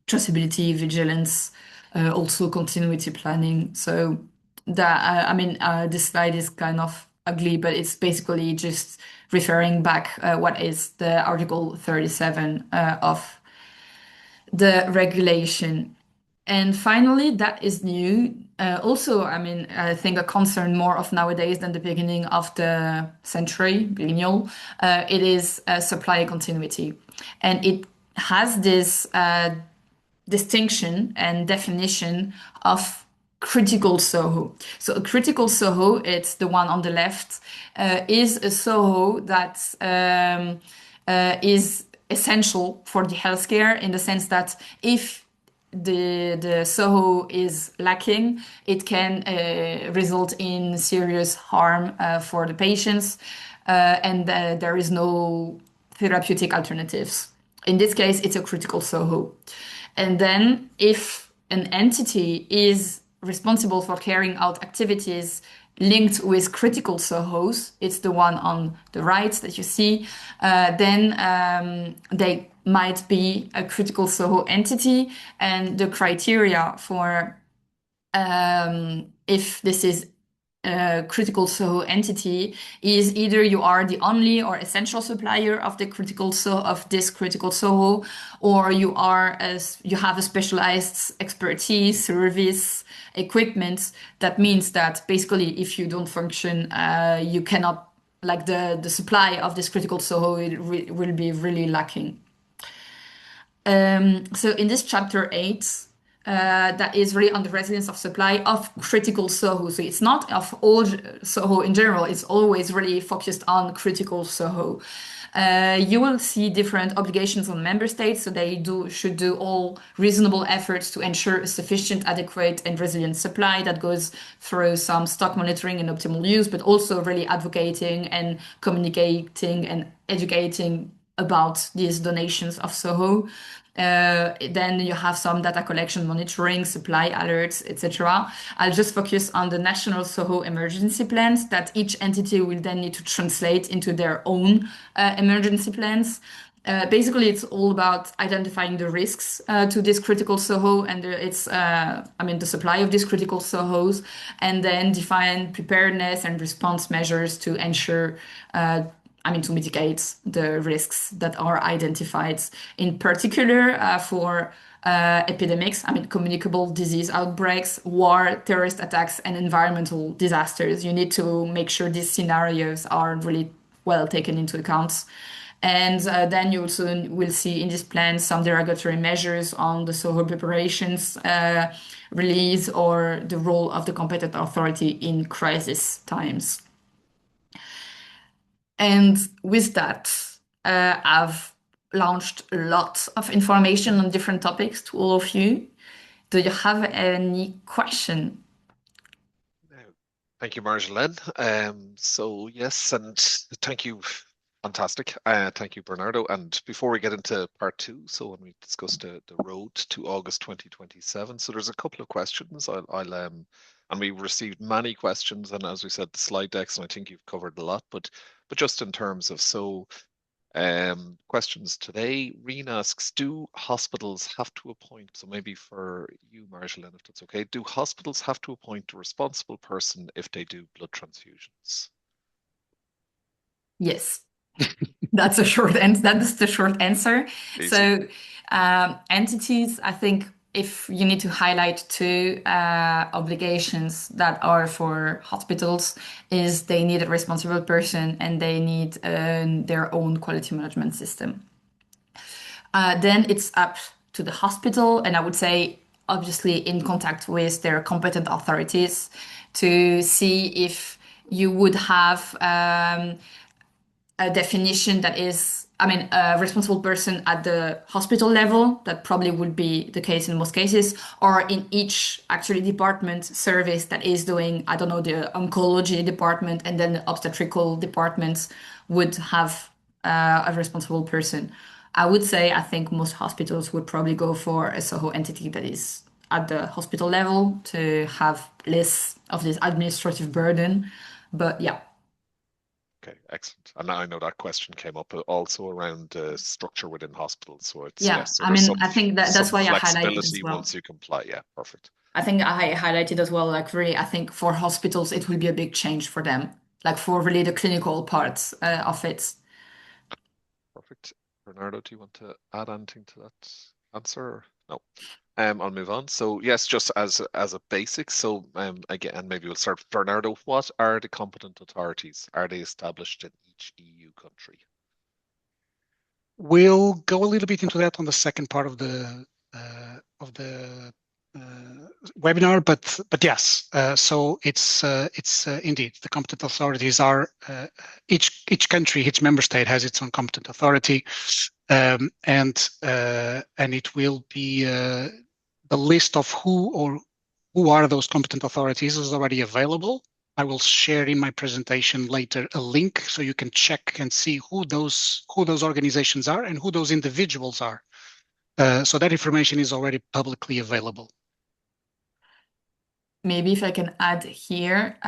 traceability, vigilance, also continuity planning. So that this slide is kind of ugly, but it's basically just referring back what is the Article 37 of the regulation. And finally, that is new. Also, I think a concern more of nowadays than the beginning of the century, millennial, it is supply continuity. And it has this distinction and definition of critical SoHo. So a critical SoHo, it's the one on the left, is a SoHo that is essential for the healthcare in the sense that if the SoHo is lacking, it can result in serious harm for the patients, and there is no therapeutic alternatives. In this case, it's a critical SoHo. And then if an entity is responsible for carrying out activities linked with critical SoHos, it's the one on the right that you see, then they might be a critical SoHo entity. And the criteria for if this is a critical SoHo entity is either you are the only or essential supplier of the of this critical SoHo, or you have a specialized expertise, service, equipment. That means that basically, if you don't function, you cannot, like the supply of this critical SoHo will be really lacking. So in this chapter 8, that is really on the resilience of supply of critical SoHo. So it's not of all SoHo in general, it's always really focused on critical SoHo. You will see different obligations on member states, so they should do all reasonable efforts to ensure a sufficient, adequate, and resilient supply that goes through some stock monitoring and optimal use, but also really advocating and communicating and educating about these donations of SoHo. Then you have some data collection, monitoring, supply alerts, etc. I'll just focus on the national SoHo emergency plans that each entity will then need to translate into their own emergency plans. Basically, it's all about identifying the risks to this critical SoHo and the supply of these critical SoHos, and then define preparedness and response measures to ensure to mitigate the risks that are identified, in particular for epidemics, communicable disease outbreaks, war, terrorist attacks, and environmental disasters. You need to make sure these scenarios are really well taken into account. And then you also will see in this plan some derogatory measures on the SoHo preparations, release, or the role of the competent authority in crisis times. And with that, I've launched a lot of information on different topics to all of you. Do you have any question? Thank you, Marjolaine. So yes, and thank you Fantastic. Thank you, Bernardo. And before we get into part two, so when we discuss the road to August 2027, so there's a couple of questions. And we received many questions, and as we said, the slide decks, and I think you've covered a lot, but just in terms of questions today, Reen asks, do hospitals have to appoint, so maybe for you, Marjolaine, if that's okay, do hospitals have to appoint a responsible person if they do blood transfusions? Yes. That's a short answer. That's the short answer. Easy. So, entities, I think if you need to highlight two obligations that are for hospitals, is they need a responsible person and they need their own quality management system. Then it's up to the hospital, and I would say, obviously, in contact with their competent authorities to see if you would have a definition that is, I mean, a responsible person at the hospital level, that probably would be the case in most cases, or in each actually department service that is doing, I don't know, the oncology department, and then the obstetrical departments would have a responsible person. I would say I think most hospitals would probably go for a SoHo entity that is at the hospital level to have less of this administrative burden. But yeah. Okay, excellent. And I know that question came up also around structure within hospitals. So it's Yeah, yes, so I there's mean, I think that's some why I highlighted as flexibility well. once you comply. Yeah, perfect. I think I highlighted as well, like really, I think for hospitals, it will be a big change for them, like for really the clinical parts of it. Perfect. Bernardo, do you want to add anything to that answer? Or no. I'll move on. So yes, just as a basic. So again, and maybe we'll start with Bernardo. What are the competent authorities? Are they established in each EU country? We'll go a little bit into that on the second part of the webinar, but yes. So it's indeed the competent authorities are each country, each member state has its own competent authority, and it will be the list of who are those competent authorities is already available. I will share in my presentation later a link so you can check and see who those organizations are and who those individuals are. So that information is already publicly available. Maybe if I can add here,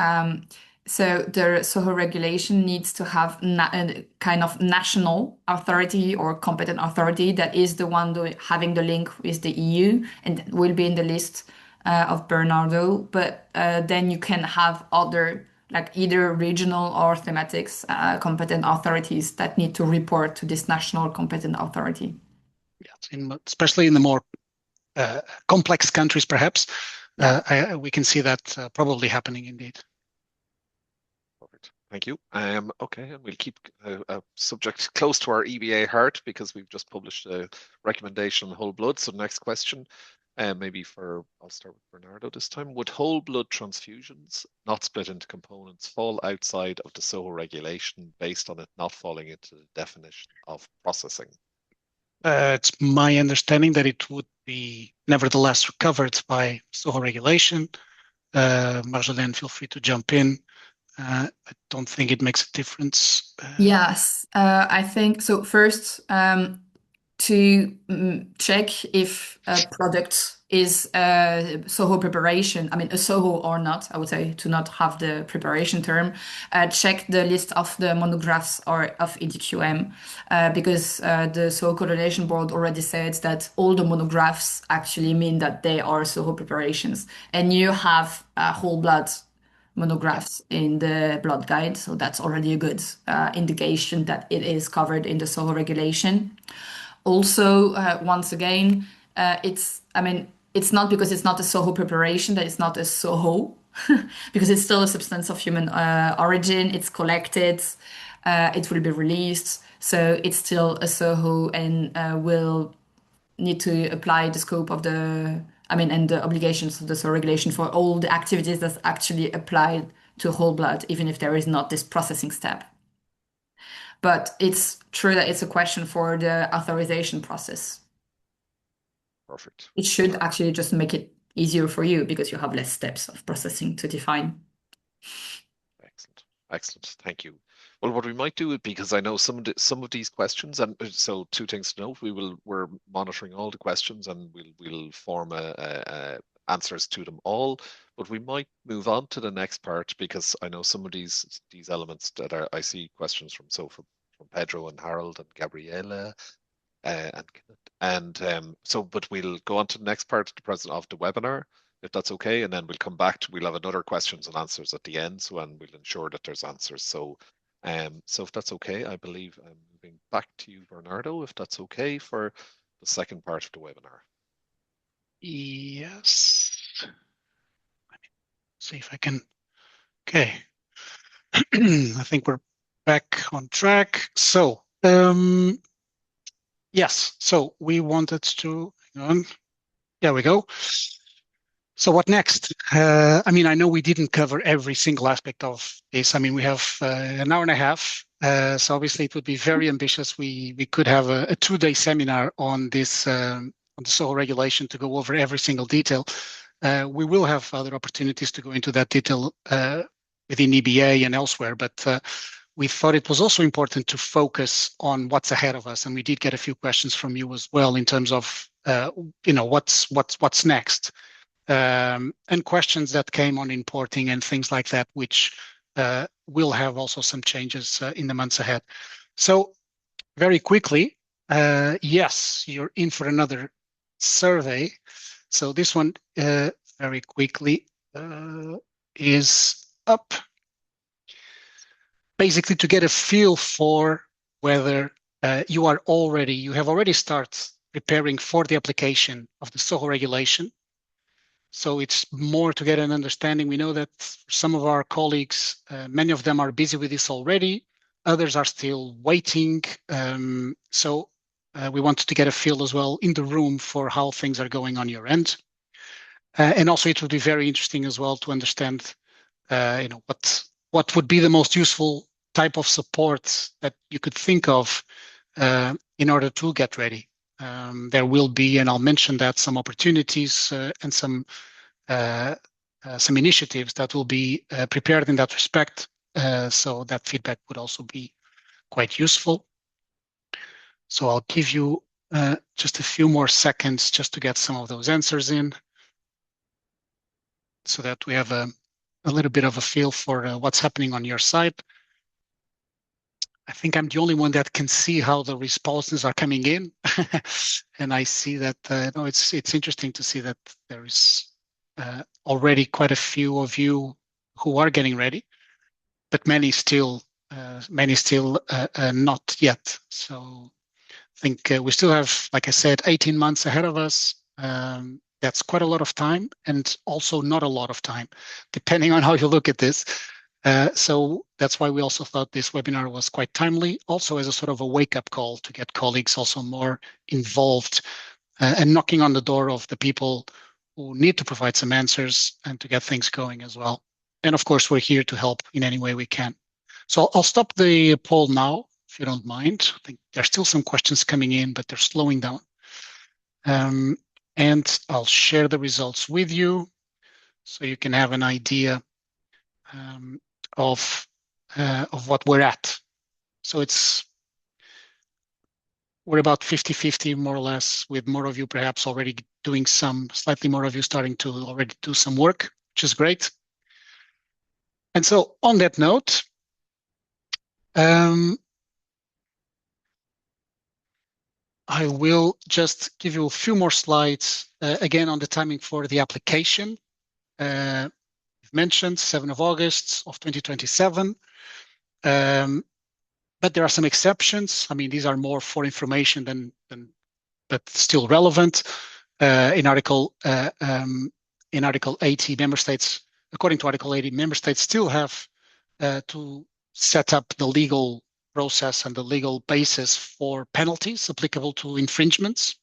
so the SoHo regulation needs to have a kind of national authority or competent authority that is the one having the link with the EU and will be in the list of Bernardo. But then you can have other, like either regional or thematics competent authorities that need to report to this national competent authority. Yes, especially in the more complex countries, perhaps. Yeah. We can see that probably happening indeed. Perfect. Thank you. Okay, and we'll keep a subject close to our EBA heart because we've just published a recommendation on whole blood. So next question, maybe I'll start with Bernardo this time. Would whole blood transfusions, not split into components, fall outside of the SoHo regulation based on it not falling into the definition of processing? It's my understanding that it would be nevertheless covered by SoHo regulation. Marjolaine, feel free to jump in. I don't think it makes a difference. Yes, I think so. First, to check if a product is a SoHo preparation, I mean, a SoHo or not, I would say to not have the preparation term, check the list of the monographs or of EDQM, because the SoHo Coordination Board already said that all the monographs actually mean that they are SoHo preparations. And you have whole blood monographs in the blood guide, so that's already a good indication that it is covered in the SoHo regulation. Also, once again, it's not because it's not a SoHo preparation that it's not a SoHo, because it's still a substance of human origin. It's collected, it will be released, so it's still a SoHo and will need to apply the scope of and the obligations of the SoHo regulation for all the activities that's actually applied to whole blood, even if there is not this processing step. But it's true that it's a question for the authorization process. Perfect. It should actually just make it easier for you because you have less steps of processing to define. Excellent. Excellent. Thank you. Well, what we might do, because I know some of these questions, and so two things to note: we're monitoring all the questions, and we'll form answers to them all. But we might move on to the next part, because I know some of these elements that I see questions from, so from Pedro and Harold and Gabriela, but we'll go on to the next part of the webinar, if that's okay, and then we'll have another questions and answers at the end, and we'll ensure that there's answers. So if that's okay, I believe I'm moving back to you, Bernardo, if that's okay for the second part of the webinar. Yes. Let me see if I can. Okay. I think we're back on track. So, yes. So we wanted to, hang on. There we go. So what next? I mean, I know we didn't cover every single aspect of this. I mean, we have an hour and a half. So obviously it would be very ambitious. We could have a 2-day seminar on this, on the SoHO regulation, to go over every single detail. We will have other opportunities to go into that detail within EBA and elsewhere, but we thought it was also important to focus on what's ahead of us. And we did get a few questions from you as well in terms of, what's next. And questions that came on importing and things like that, which will have also some changes in the months ahead. So very quickly, yes, you're in for another survey. So this one, very quickly, is up. Basically to get a feel for whether you have already started preparing for the application of the SoHO regulation. So it's more to get an understanding. We know that some of our colleagues, many of them are busy with this already. Others are still waiting. So we wanted to get a feel as well in the room for how things are going on your end. And also it would be very interesting as well to understand, what would be the most useful type of support that you could think of in order to get ready. There will be, and I'll mention that, some opportunities and some initiatives that will be prepared in that respect. So that feedback would also be quite useful. So I'll give you just a few more seconds just to get some of those answers in, so that we have a little bit of a feel for what's happening on your side. I think I'm the only one that can see how the responses are coming in. And I see that, no, it's interesting to see that there is already quite a few of you who are getting ready, but many still not yet. So I think we still have, like I said, 18 months ahead of us. That's quite a lot of time, and also not a lot of time, depending on how you look at this. So that's why we also thought this webinar was quite timely, also as a sort of a wake-up call to get colleagues also more involved and knocking on the door of the people who need to provide some answers and to get things going as well. And of course, we're here to help in any way we can. So I'll stop the poll now, if you don't mind. I think there's still some questions coming in, but they're slowing down. And I'll share the results with you so you can have an idea of what we're at. So we're about 50-50 more or less, with more of you perhaps already doing slightly more of you starting to already do some work, which is great. And so on that note, I will just give you a few more slides again on the timing for the application. We've mentioned 7th of August of 2027. But there are some exceptions. I mean, these are more for information but still relevant. In Article 80, member states, according to Article 80, member states still have to set up the legal process and the legal basis for penalties applicable to infringements.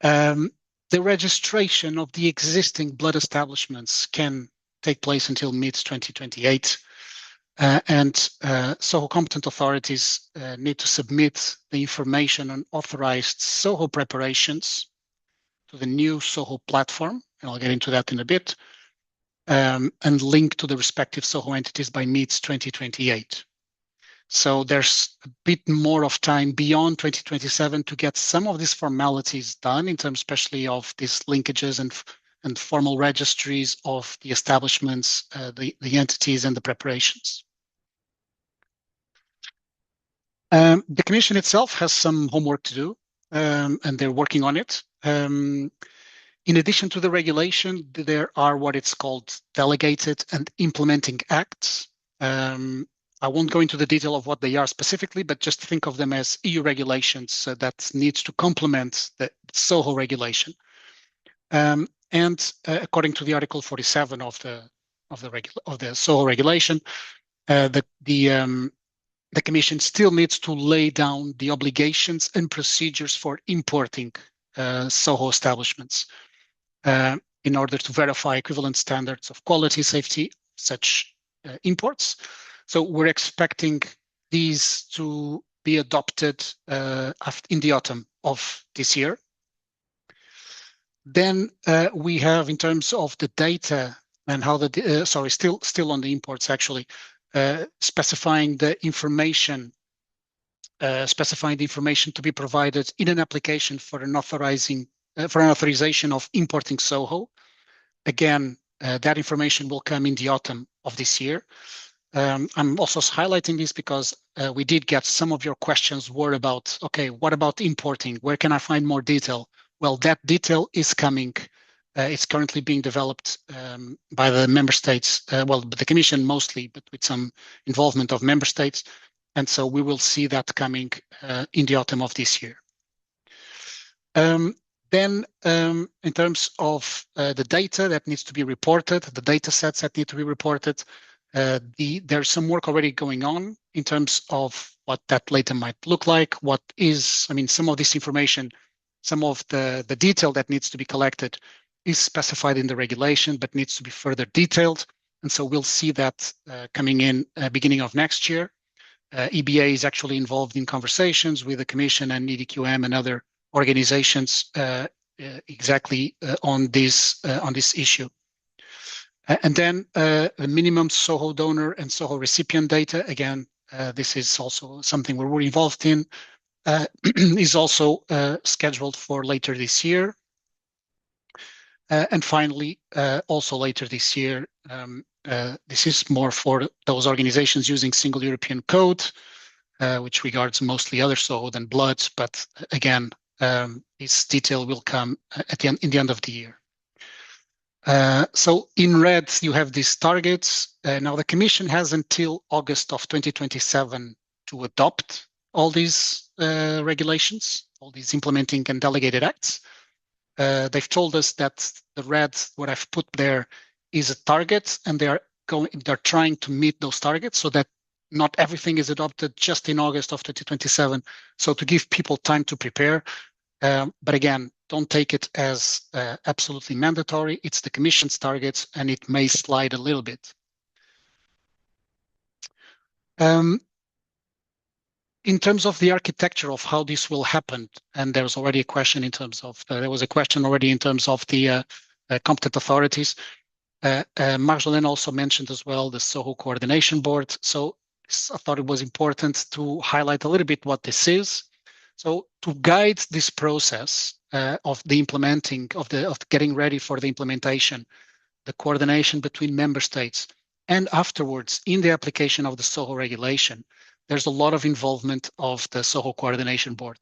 The registration of the existing blood establishments can take place until mid-2028. And SoHO competent authorities need to submit the information on authorized SoHO preparations to the new SoHO platform, and I'll get into that in a bit, and link to the respective SoHO entities by mid-2028. So there's a bit more of time beyond 2027 to get some of these formalities done in terms especially of these linkages and formal registries of the establishments, the entities and the preparations. The Commission itself has some homework to do, and they're working on it. In addition to the regulation, there are what it's called delegated and implementing acts. I won't go into the detail of what they are specifically, but just think of them as EU regulations that needs to complement the SoHO regulation. And according to the Article 47 of the SoHO regulation, the Commission still needs to lay down the obligations and procedures for importing SoHO establishments in order to verify equivalent standards of quality, safety, such imports. So we're expecting these to be adopted in the autumn of this year. Then we have, in terms of the data and how the still on the imports actually, specifying the information to be provided in an application for an authorization of importing SoHO. Again, that information will come in the autumn of this year. I'm also highlighting this because we did get some of your questions were about, okay, what about importing? Where can I find more detail? Well, that detail is coming. It's currently being developed by the member states, the Commission mostly, but with some involvement of member states. And so we will see that coming in the autumn of this year. Then in terms of the data that needs to be reported, the data sets that need to be reported, there's some work already going on in terms of what that data might look like, some of this information, some of the detail that needs to be collected is specified in the regulation, but needs to be further detailed. And so we'll see that coming in beginning of next year. EBA is actually involved in conversations with the Commission and EDQM and other organizations exactly on this issue. And then the minimum SoHO donor and SoHO recipient data, again, this is also something we're involved in, is also scheduled for later this year. And finally, also later this year, this is more for those organizations using single European code, which regards mostly other SoHO than blood, but again, this detail will come in the end of the year. So in red, you have these targets. Now the Commission has until August of 2027 to adopt all these regulations, all these implementing and delegated acts. They've told us that the red, what I've put there, is a target, and they're trying to meet those targets so that not everything is adopted just in August of 2027. So to give people time to prepare. But again, don't take it as absolutely mandatory. It's the Commission's targets, and it may slide a little bit. In terms of the architecture of how this will happen, and there was already a question in terms of the competent authorities. Marjolaine also mentioned as well the SoHO Coordination Board. So I thought it was important to highlight a little bit what this is. So to guide this process of the implementing of getting ready for the implementation, the coordination between member states, and afterwards in the application of the SoHO regulation, there's a lot of involvement of the SoHO Coordination Board.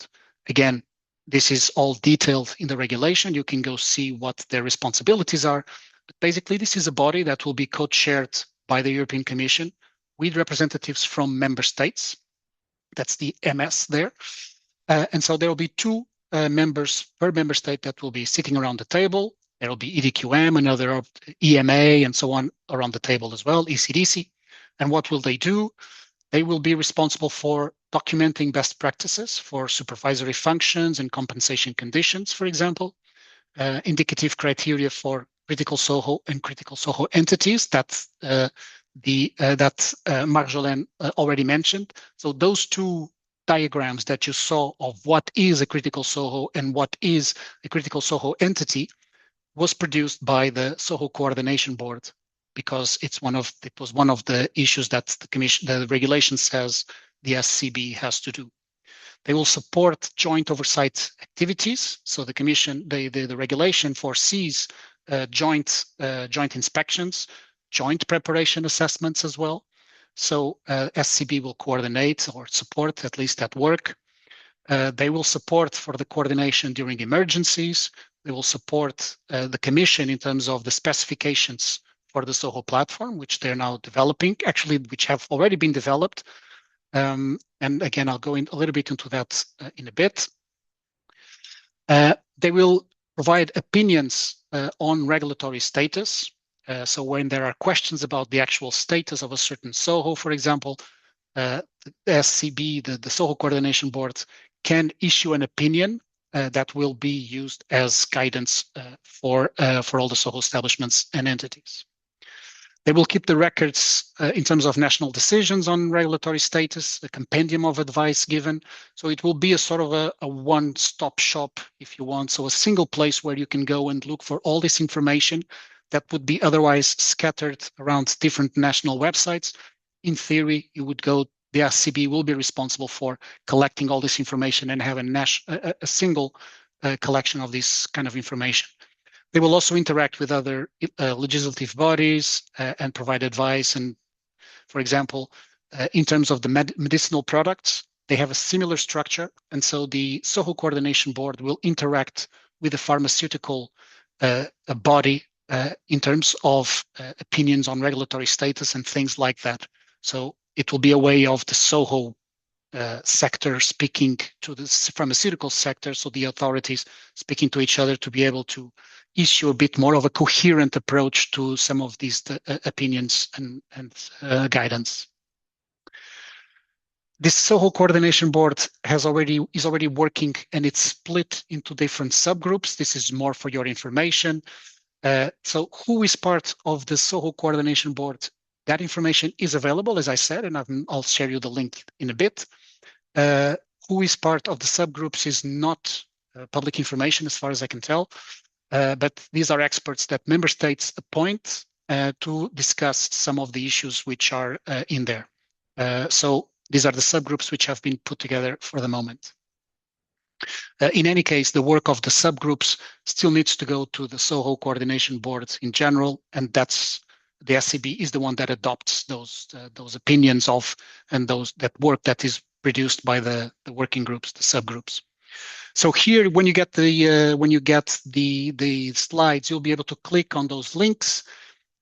Again, this is all detailed in the regulation. You can go see what their responsibilities are. But basically, this is a body that will be co-chaired by the European Commission with representatives from member states. That's the MS there. And so there will be two members per member state that will be sitting around the table. There will be EDQM, another EMA, and so on around the table as well, ECDC. And what will they do? They will be responsible for documenting best practices for supervisory functions and compensation conditions, for example, indicative criteria for critical SoHO and critical SoHO entities that Marjolaine already mentioned. So those two diagrams that you saw of what is a critical SoHO and what is a critical SoHO entity was produced by the SoHO Coordination Board, because it was one of the issues that the regulation says the SCB has to do. They will support joint oversight activities. So the Commission, the regulation foresees joint inspections, joint preparation assessments as well. So SCB will coordinate or support at least that work. They will support for the coordination during emergencies. They will support the Commission in terms of the specifications for the SoHo platform, which they're now developing, actually, which have already been developed. And again, I'll go in a little bit into that in a bit. They will provide opinions on regulatory status. So when there are questions about the actual status of a certain SoHo, for example, the SCB, the SoHo Coordination Board, can issue an opinion that will be used as guidance for all the SoHo establishments and entities. They will keep the records in terms of national decisions on regulatory status, the compendium of advice given. So it will be a sort of a one-stop shop, if you want. So a single place where you can go and look for all this information that would be otherwise scattered around different national websites. In theory, you would go, the SCB will be responsible for collecting all this information and have a single collection of this kind of information. They will also interact with other legislative bodies and provide advice. And for example, in terms of the medicinal products, they have a similar structure. And so the SoHo Coordination Board will interact with the pharmaceutical body in terms of opinions on regulatory status and things like that. So it will be a way of the SoHo sector speaking to the pharmaceutical sector, so the authorities speaking to each other to be able to issue a bit more of a coherent approach to some of these opinions and guidance. This SoHo Coordination Board is already working, and it's split into different subgroups. This is more for your information. So who is part of the SoHo Coordination Board? That information is available, as I said, and I'll share you the link in a bit. Who is part of the subgroups is not public information as far as I can tell, but these are experts that member states appoint to discuss some of the issues which are in there. So these are the subgroups which have been put together for the moment. In any case, the work of the subgroups still needs to go to the SoHo Coordination Board in general, and that's the SCB is the one that adopts those opinions of and that work that is produced by the working groups, the subgroups. So here, when you get the slides, you'll be able to click on those links.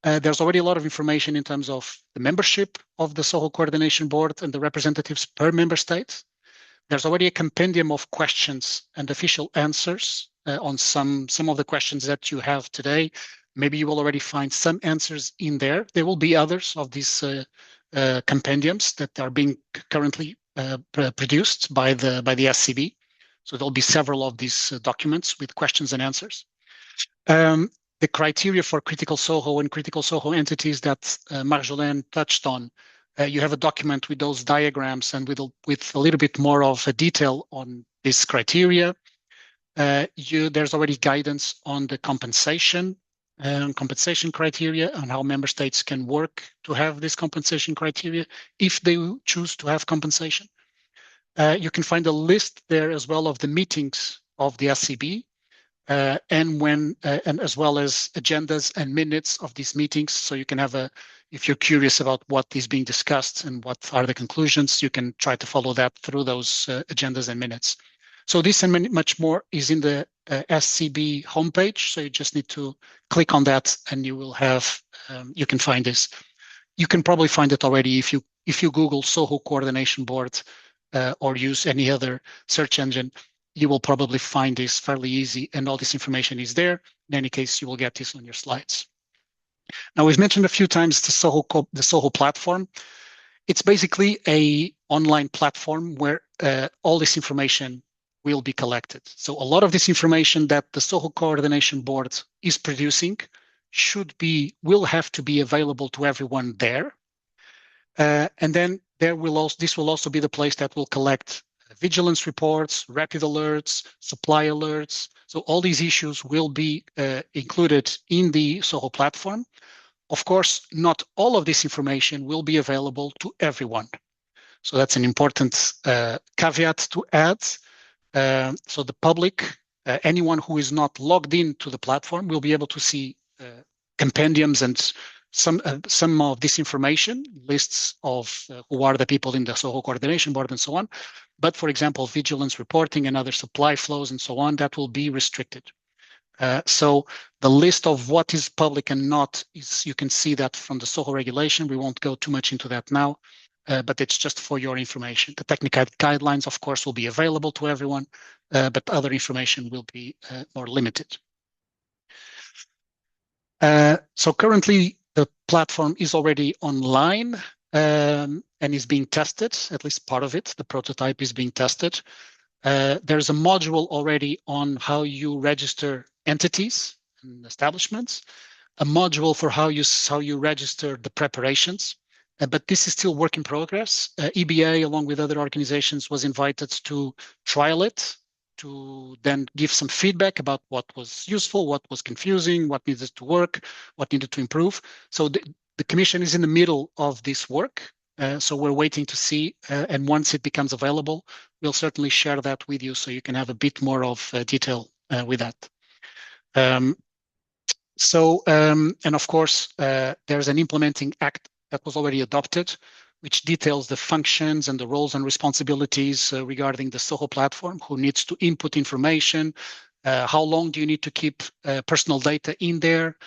There's already a lot of information in terms of the membership of the SoHo Coordination Board and the representatives per member state. There's already a compendium of questions and official answers on some of the questions that you have today. Maybe you will already find some answers in there. There will be others of these compendiums that are being currently produced by the SCB. So there'll be several of these documents with questions and answers. The criteria for critical SoHo and critical SoHo entities that Marjolaine touched on. You have a document with those diagrams and with a little bit more of a detail on this criteria. There's already guidance on the compensation criteria and how member states can work to have this compensation criteria if they choose to have compensation. You can find a list there as well of the meetings of the SCB and as well as agendas and minutes of these meetings. So you can have if you're curious about what is being discussed and what are the conclusions, you can try to follow that through those agendas and minutes. So this and much more is in the SCB homepage. So you just need to click on that and you will have, you can find this. You can probably find it already if you Google SoHo Coordination Board or use any other search engine, you will probably find this fairly easy and all this information is there. In any case, you will get this on your slides. Now, we've mentioned a few times the SoHo platform. It's basically an online platform where all this information will be collected. So a lot of this information that the SoHo Coordination Board is producing will have to be available to everyone there. And then this will also be the place that will collect vigilance reports, rapid alerts, supply alerts. So all these issues will be included in the SoHo platform. Of course, not all of this information will be available to everyone. So that's an important caveat to add. So the public, anyone who is not logged into the platform will be able to see compendiums and some of this information, lists of who are the people in the SoHO coordination board and so on. But for example, vigilance reporting and other supply flows and so on, that will be restricted. So the list of what is public and not is, you can see that from the SoHO regulation. We won't go too much into that now, but it's just for your information. The technical guidelines, of course, will be available to everyone, but other information will be more limited. So currently the platform is already online and is being tested, at least part of it. The prototype is being tested. There's a module already on how you register entities and establishments, a module for how you register the preparations, but this is still work in progress. EBA, along with other organizations, was invited to trial it, to then give some feedback about what was useful, what was confusing, what needed to work, what needed to improve. So the Commission is in the middle of this work. So we're waiting to see, and once it becomes available, we'll certainly share that with you so you can have a bit more of detail with that. And of course, there's an implementing act that was already adopted, which details the functions and the roles and responsibilities regarding the SoHO platform, who needs to input information, how long do you need to keep personal data in there,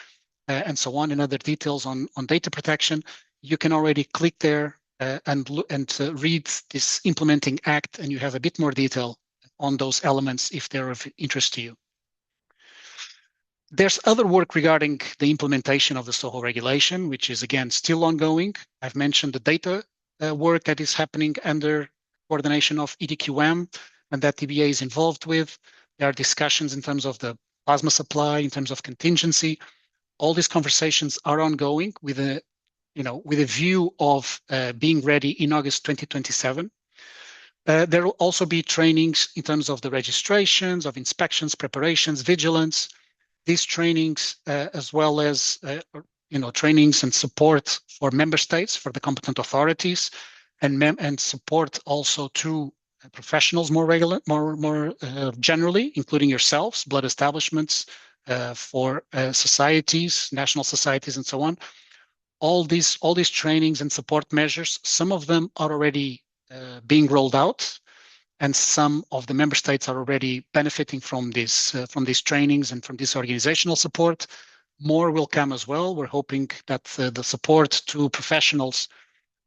and so on, and other details on data protection. You can already click there and read this implementing act, and you have a bit more detail on those elements if they're of interest to you. There's other work regarding the implementation of the SoHO regulation, which is again still ongoing. I've mentioned the data work that is happening under coordination of EDQM and that EBA is involved with. There are discussions in terms of the plasma supply, in terms of contingency. All these conversations are ongoing with a view of being ready in August 2027. There will also be trainings in terms of the registrations, of inspections, preparations, vigilance. These trainings, as well as trainings and support for member states, for the competent authorities, and support also to professionals more generally, including yourselves, blood establishments, for societies, national societies, and so on. All these trainings and support measures, some of them are already being rolled out, and some of the member states are already benefiting from these trainings and from this organizational support. More will come as well. We're hoping that the support to professionals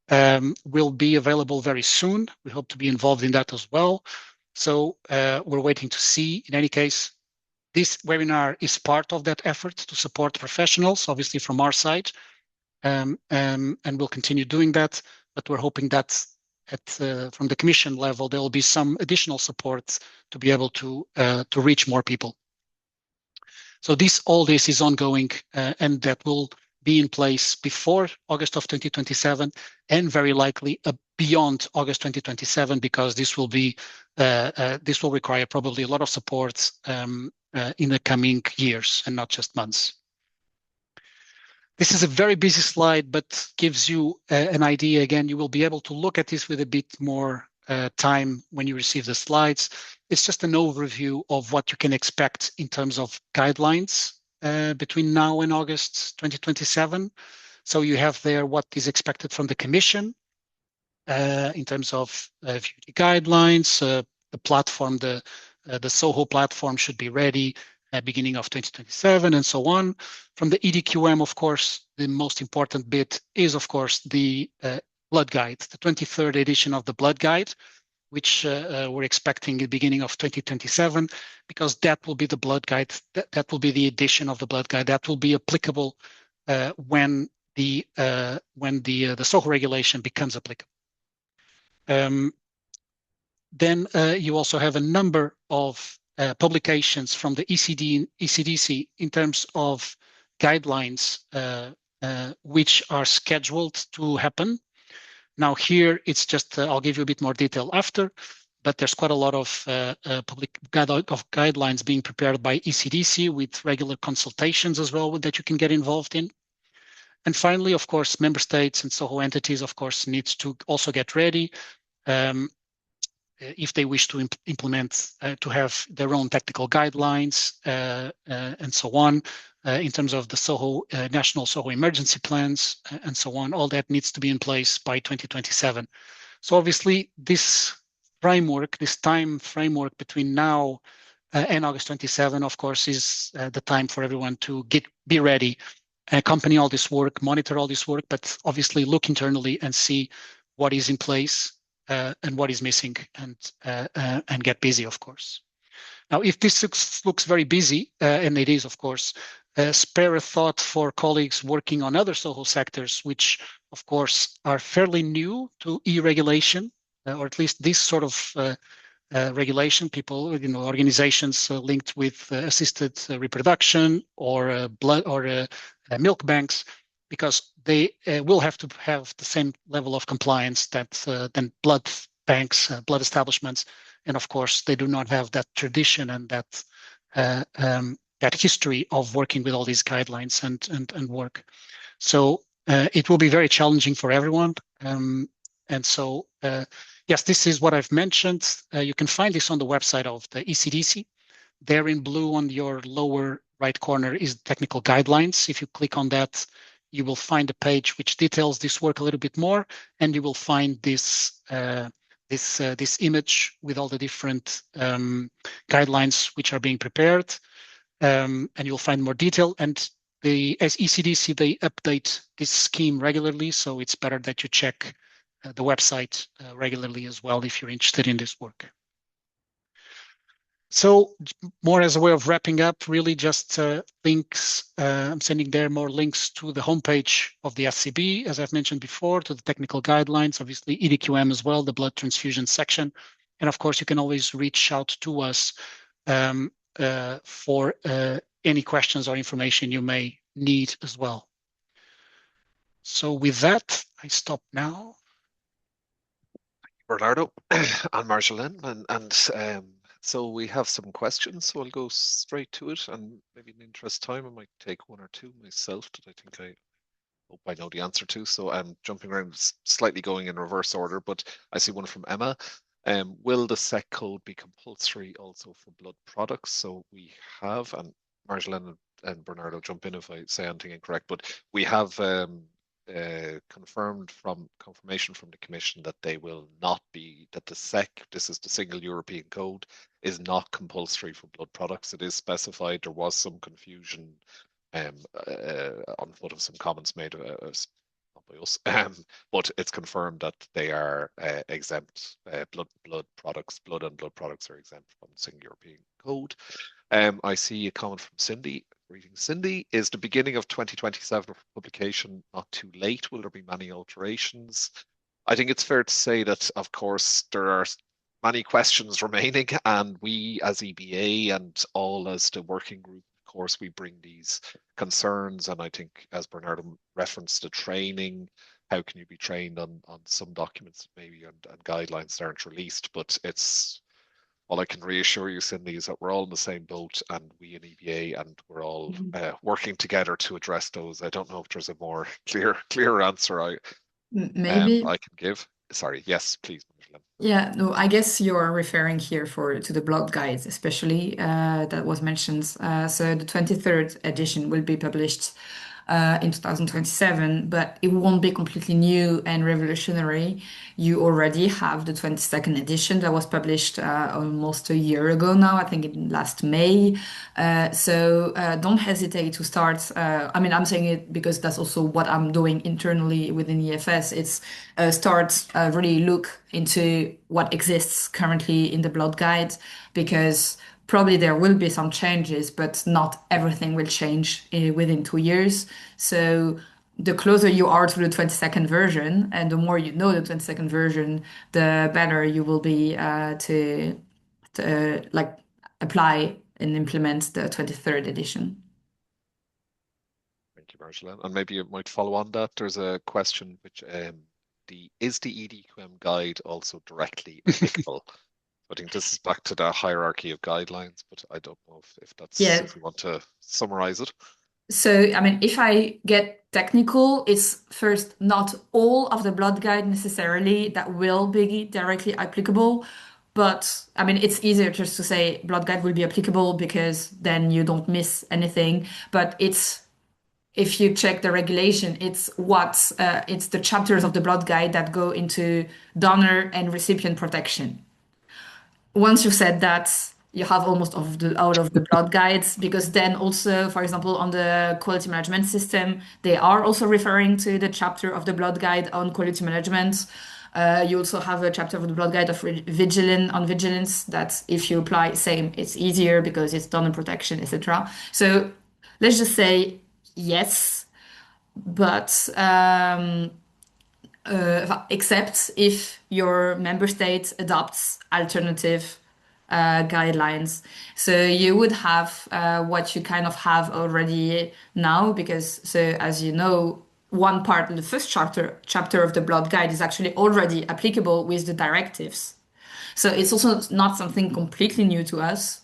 will be available very soon. We hope to be involved in that as well. So we're waiting to see. In any case, this webinar is part of that effort to support professionals, obviously from our side, and we'll continue doing that. But we're hoping that from the Commission level, there will be some additional support to be able to reach more people. So all this is ongoing, and that will be in place before August of 2027, and very likely beyond August 2027, because this will require probably a lot of support in the coming years and not just months. This is a very busy slide, but gives you an idea. Again, you will be able to look at this with a bit more time when you receive the slides. It's just an overview of what you can expect in terms of guidelines between now and August 2027. So you have there what is expected from the Commission in terms of guidelines. The platform, the SoHO platform should be ready at beginning of 2027 and so on. From the EDQM, of course, the most important bit is, of course, the blood guide, the 23rd edition of the blood guide, which we're expecting at the beginning of 2027, because that will be the blood guide, that will be the edition of the blood guide that will be applicable when the SoHO regulation becomes applicable. Then you also have a number of publications from the ECDC in terms of guidelines which are scheduled to happen. Now here it's just, I'll give you a bit more detail after, but there's quite a lot of public guidelines being prepared by ECDC with regular consultations as well that you can get involved in. And finally, of course, member states and SoHO entities, of course, needs to also get ready. if they wish to implement, to have their own technical guidelines and so on, in terms of the SoHo, national SoHo emergency plans and so on. All that needs to be in place by 2027. So obviously this framework, this time framework between now and August 27, of course, is the time for everyone to be ready, accompany all this work, monitor all this work, but obviously look internally and see what is in place and what is missing, and get busy, of course. Now, if this looks very busy, and it is, of course, spare a thought for colleagues working on other SoHo sectors, which, of course, are fairly new to EU regulation, or at least this sort of regulation. People, organizations linked with assisted reproduction or blood or milk banks, because they will have to have the same level of compliance than blood banks, blood establishments, and of course they do not have that tradition and that history of working with all these guidelines and work. So it will be very challenging for everyone. And so, yes, this is what I've mentioned. You can find this on the website of the ECDC. There in blue on your lower right corner is technical guidelines. If you click on that, you will find a page which details this work a little bit more, and you will find this this image with all the different guidelines which are being prepared, and you'll find more detail. And as ECDC, they update this scheme regularly, so it's better that you check the website regularly as well if you're interested in this work. So more as a way of wrapping up, really just links. I'm sending there more links to the homepage of the SCB, as I've mentioned before, to the technical guidelines, obviously EDQM as well, the blood transfusion section. And of course, you can always reach out to us for any questions or information you may need as well. So with that, I stop now. Bernardo and Marjolaine, and so we have some questions, so I'll go straight to it, and maybe in the interest of time, I might take one or two myself that I think I hope I know the answer to. So I'm jumping around, slightly going in reverse order, but I see one from Emma. Will the SEC code be compulsory also for blood products? So we have, and Marjolaine and Bernardo, jump in if I say anything incorrect, but we have confirmation from the Commission that they will not be, that the SEC, this is the single European code, is not compulsory for blood products. It is specified. There was some confusion on foot of some comments made not by us, but it's confirmed that they are exempt. Blood and blood products are exempt from the single European code. I see a comment from Cindy. Reading Cindy, is the beginning of 2027 for publication not too late? Will there be many alterations? I think it's fair to say that, of course, there are many questions remaining, and we as EBA and all as the working group, of course, we bring these concerns. And I think, as Bernardo referenced, the training, how can you be trained on some documents maybe and guidelines that aren't released? But it's, all I can reassure you, Cindy, is that we're all in the same boat, and we in EBA, and we're all working together to address those. I don't know if there's a more clear answer I can give. Sorry, yes, please. Yeah, no, I guess you're referring here to the blood guides, especially that was mentioned. So the 23rd edition will be published in 2027, but it won't be completely new and revolutionary. You already have the 22nd edition that was published almost a year ago now, I think in last May. So don't hesitate to start. I mean, I'm saying it because that's also what I'm doing internally within EFS. It's start really look into what exists currently in the blood guides, because probably there will be some changes, but not everything will change within 2 years. So the closer you are to the 22nd version, and the more you know the 22nd version, the better you will be to like apply and implement the 23rd edition. Thank you, Marjolaine. And maybe you might follow on that. There's a question which is the EDQM guide also directly applicable? I think this is back to the hierarchy of guidelines, but I don't know if that's, if you want to summarize it. So, I mean, if I get technical, it's first not all of the blood guide necessarily that will be directly applicable. But I mean, it's easier just to say blood guide will be applicable because then you don't miss anything. But it's if you check the regulation, it's the chapters of the blood guide that go into donor and recipient protection. Once you've said that, you have almost out of the blood guides because then also, for example, on the quality management system, they are also referring to the chapter of the blood guide on quality management. You also have a chapter of the blood guide of vigilance that if you apply same, it's easier because it's donor protection, etc. So let's just say yes, but except if your member state adopts alternative guidelines. So you would have what you kind of have already now, because so as you know, one part, the first chapter of the blood guide is actually already applicable with the directives. So it's also not something completely new to us.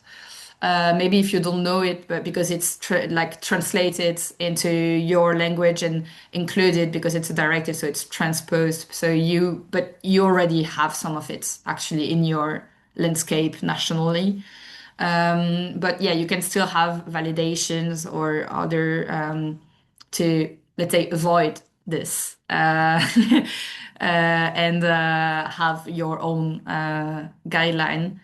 Maybe if you don't know it, but because it's like translated into your language and included because it's a directive, so it's transposed. But you already have some of it actually in your landscape nationally. But yeah, you can still have validations or other to, let's say, avoid this and have your own guideline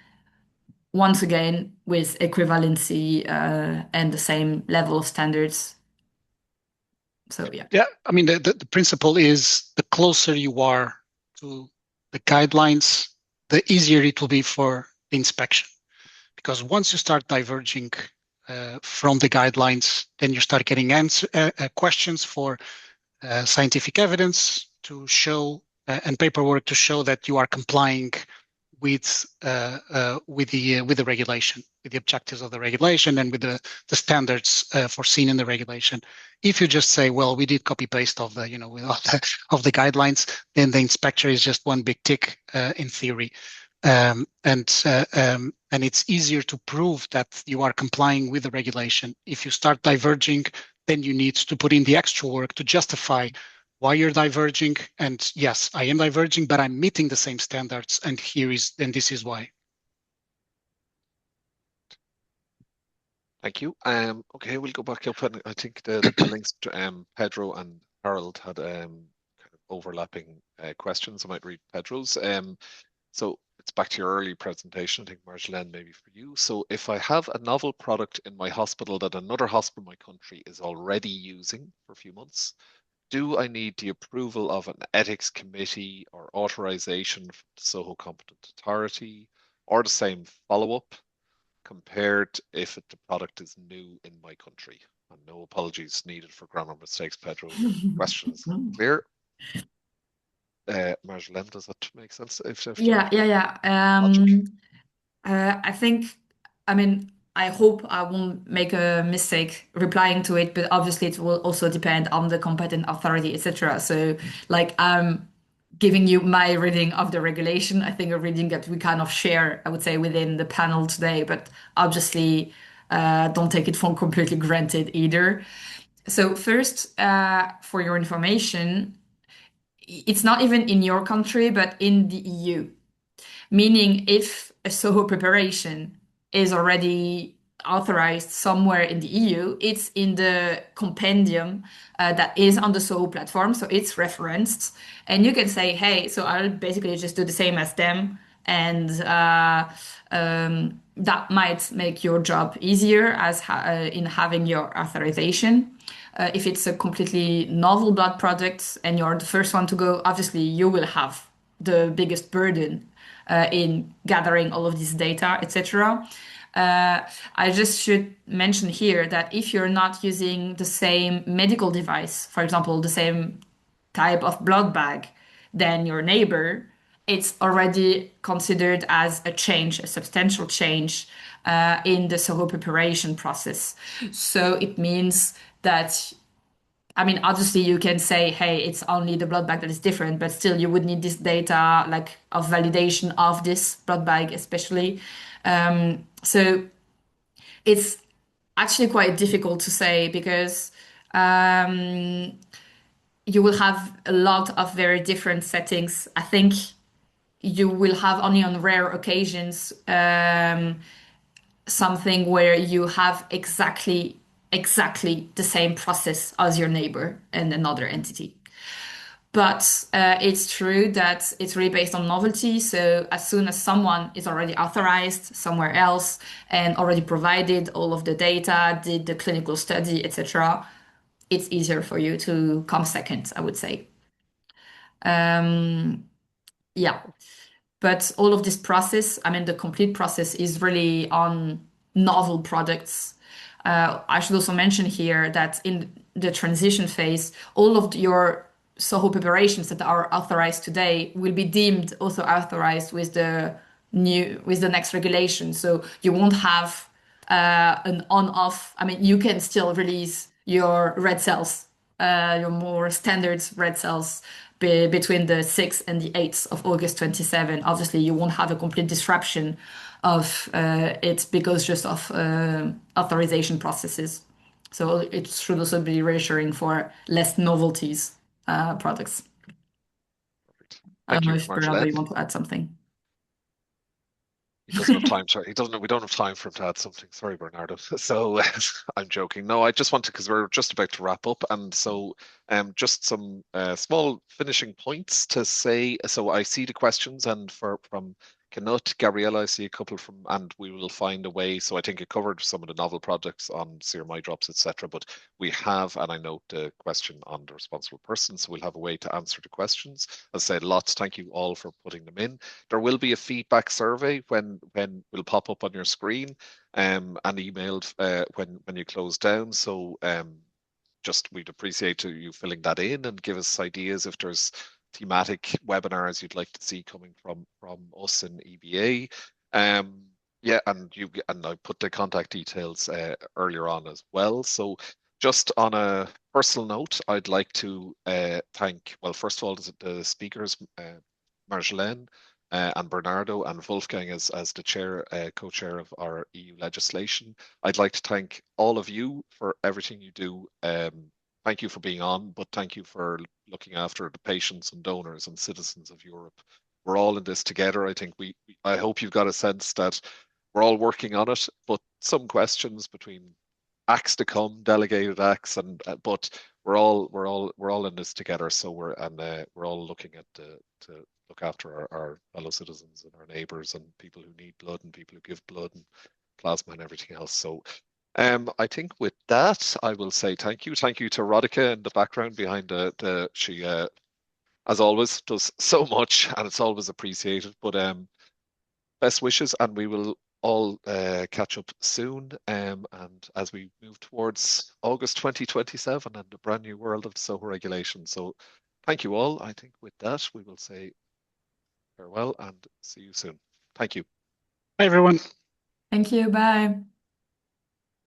once again with equivalency and the same level of standards. So yeah. Yeah, I mean, the principle is the closer you are to the guidelines, the easier it will be for the inspection. Because once you start diverging from the guidelines, then you start getting questions for scientific evidence to show and paperwork to show that you are complying with the regulation, with the objectives of the regulation, and with the standards foreseen in the regulation. If you just say, "Well, we did copy paste of the of the guidelines," then the inspector is just one big tick in theory, and it's easier to prove that you are complying with the regulation. If you start diverging, then you need to put in the extra work to justify why you're diverging. And yes, I am diverging, but I'm meeting the same standards. And this is why. Thank you. Okay, we'll go back up, and I think the links to Pedro and Harold had kind of overlapping questions. I might read Pedro's. So it's back to your early presentation. I think Marjolaine, maybe for you. So if I have a novel product in my hospital that another hospital in my country is already using for a few months, do I need the approval of an ethics committee or authorization from the SoHo competent authority, or the same follow-up compared if the product is new in my country? And no apologies needed for grammar mistakes, Pedro. Your question is clear. Marjolaine, does that make sense? If Yeah, yeah, yeah. logic. I think, I mean, I hope I won't make a mistake replying to it, but obviously it will also depend on the competent authority, etc. So, like, I'm giving you my reading of the regulation. I think a reading that we kind of share, I would say, within the panel today, but obviously, don't take it for completely granted either. So, first, for your information, it's not even in your country, but in the EU. Meaning, if a SoHo preparation is already authorized somewhere in the EU, it's in the compendium that is on the SoHo platform, so it's referenced. And you can say, hey, so I'll basically just do the same as them, and that might make your job easier in having your authorization. If it's a completely novel blood product and you're the first one to go, obviously you will have the biggest burden in gathering all of this data, etc. I just should mention here that if you're not using the same medical device, for example, the same type of blood bag than your neighbor, it's already considered as a change, a substantial change in the SoHo preparation process. So it means that I mean, obviously you can say, hey, it's only the blood bag that is different, but still you would need this data like of validation of this blood bag, especially. So it's actually quite difficult to say because You will have a lot of very different settings. I think you will have only on rare occasions something where you have exactly the same process as your neighbor and another entity. But it's true that it's really based on novelty. So as soon as someone is already authorized somewhere else and already provided all of the data, did the clinical study, etc., it's easier for you to come second, I would say. Yeah. But all of this process, I mean, the complete process is really on novel products. I should also mention here that in the transition phase, all of your SoHo preparations that are authorized today will be deemed also authorized with the next regulation. So you won't have an on-off. I mean, you can still release your red cells, your more standard red cells between the 6th and the 8th of August 27. Obviously, you won't have a complete disruption of it because just of authorization processes. So it should also be reassuring for less novelties products. Perfect. I don't Thank know you, if Bernardo, you Marjolaine. want to add something. He doesn't have time. Sorry, he doesn't. We don't have time for him to add something. Sorry, Bernardo. So I'm joking. No, I just wanted because we're just about to wrap up, and so just some small finishing points to say. So I see the questions, and from Knut, Gabriella, I see a couple from, and we will find a way. So I think it covered some of the novel projects on serum eye drops, etc. But we have, and I note the question on the responsible person, so we'll have a way to answer the questions. As I said, lots. Thank you all for putting them in. There will be a feedback survey when will pop up on your screen and emailed when you close down. So just we'd appreciate you filling that in and give us ideas if there's thematic webinars you'd like to see coming from us in EBA. Yeah, and I put the contact details earlier on as well. So just on a personal note, I'd like to thank, well, first of all, the speakers, Marjolaine and Bernardo and Wolfgang as the chair, co-chair of our EU legislation. I'd like to thank all of you for everything you do. Thank you for being on, but thank you for looking after the patients and donors and citizens of Europe. We're all in this together. I think I hope you've got a sense that we're all working on it, but some questions between acts to come, delegated acts, and but we're all in this together. So we're all looking at to look after our fellow citizens and our neighbours and people who need blood and people who give blood and plasma and everything else. So I think with that, I will say thank you. Thank you to Rodika in the background behind she as always does so much and it's always appreciated. But best wishes, and we will all catch up soon. And as we move towards August 2027 and the brand new world of SoHo regulation. So thank you all. I think with that, we will say farewell and see you soon. Thank you. Hi, everyone. Thank you. Bye.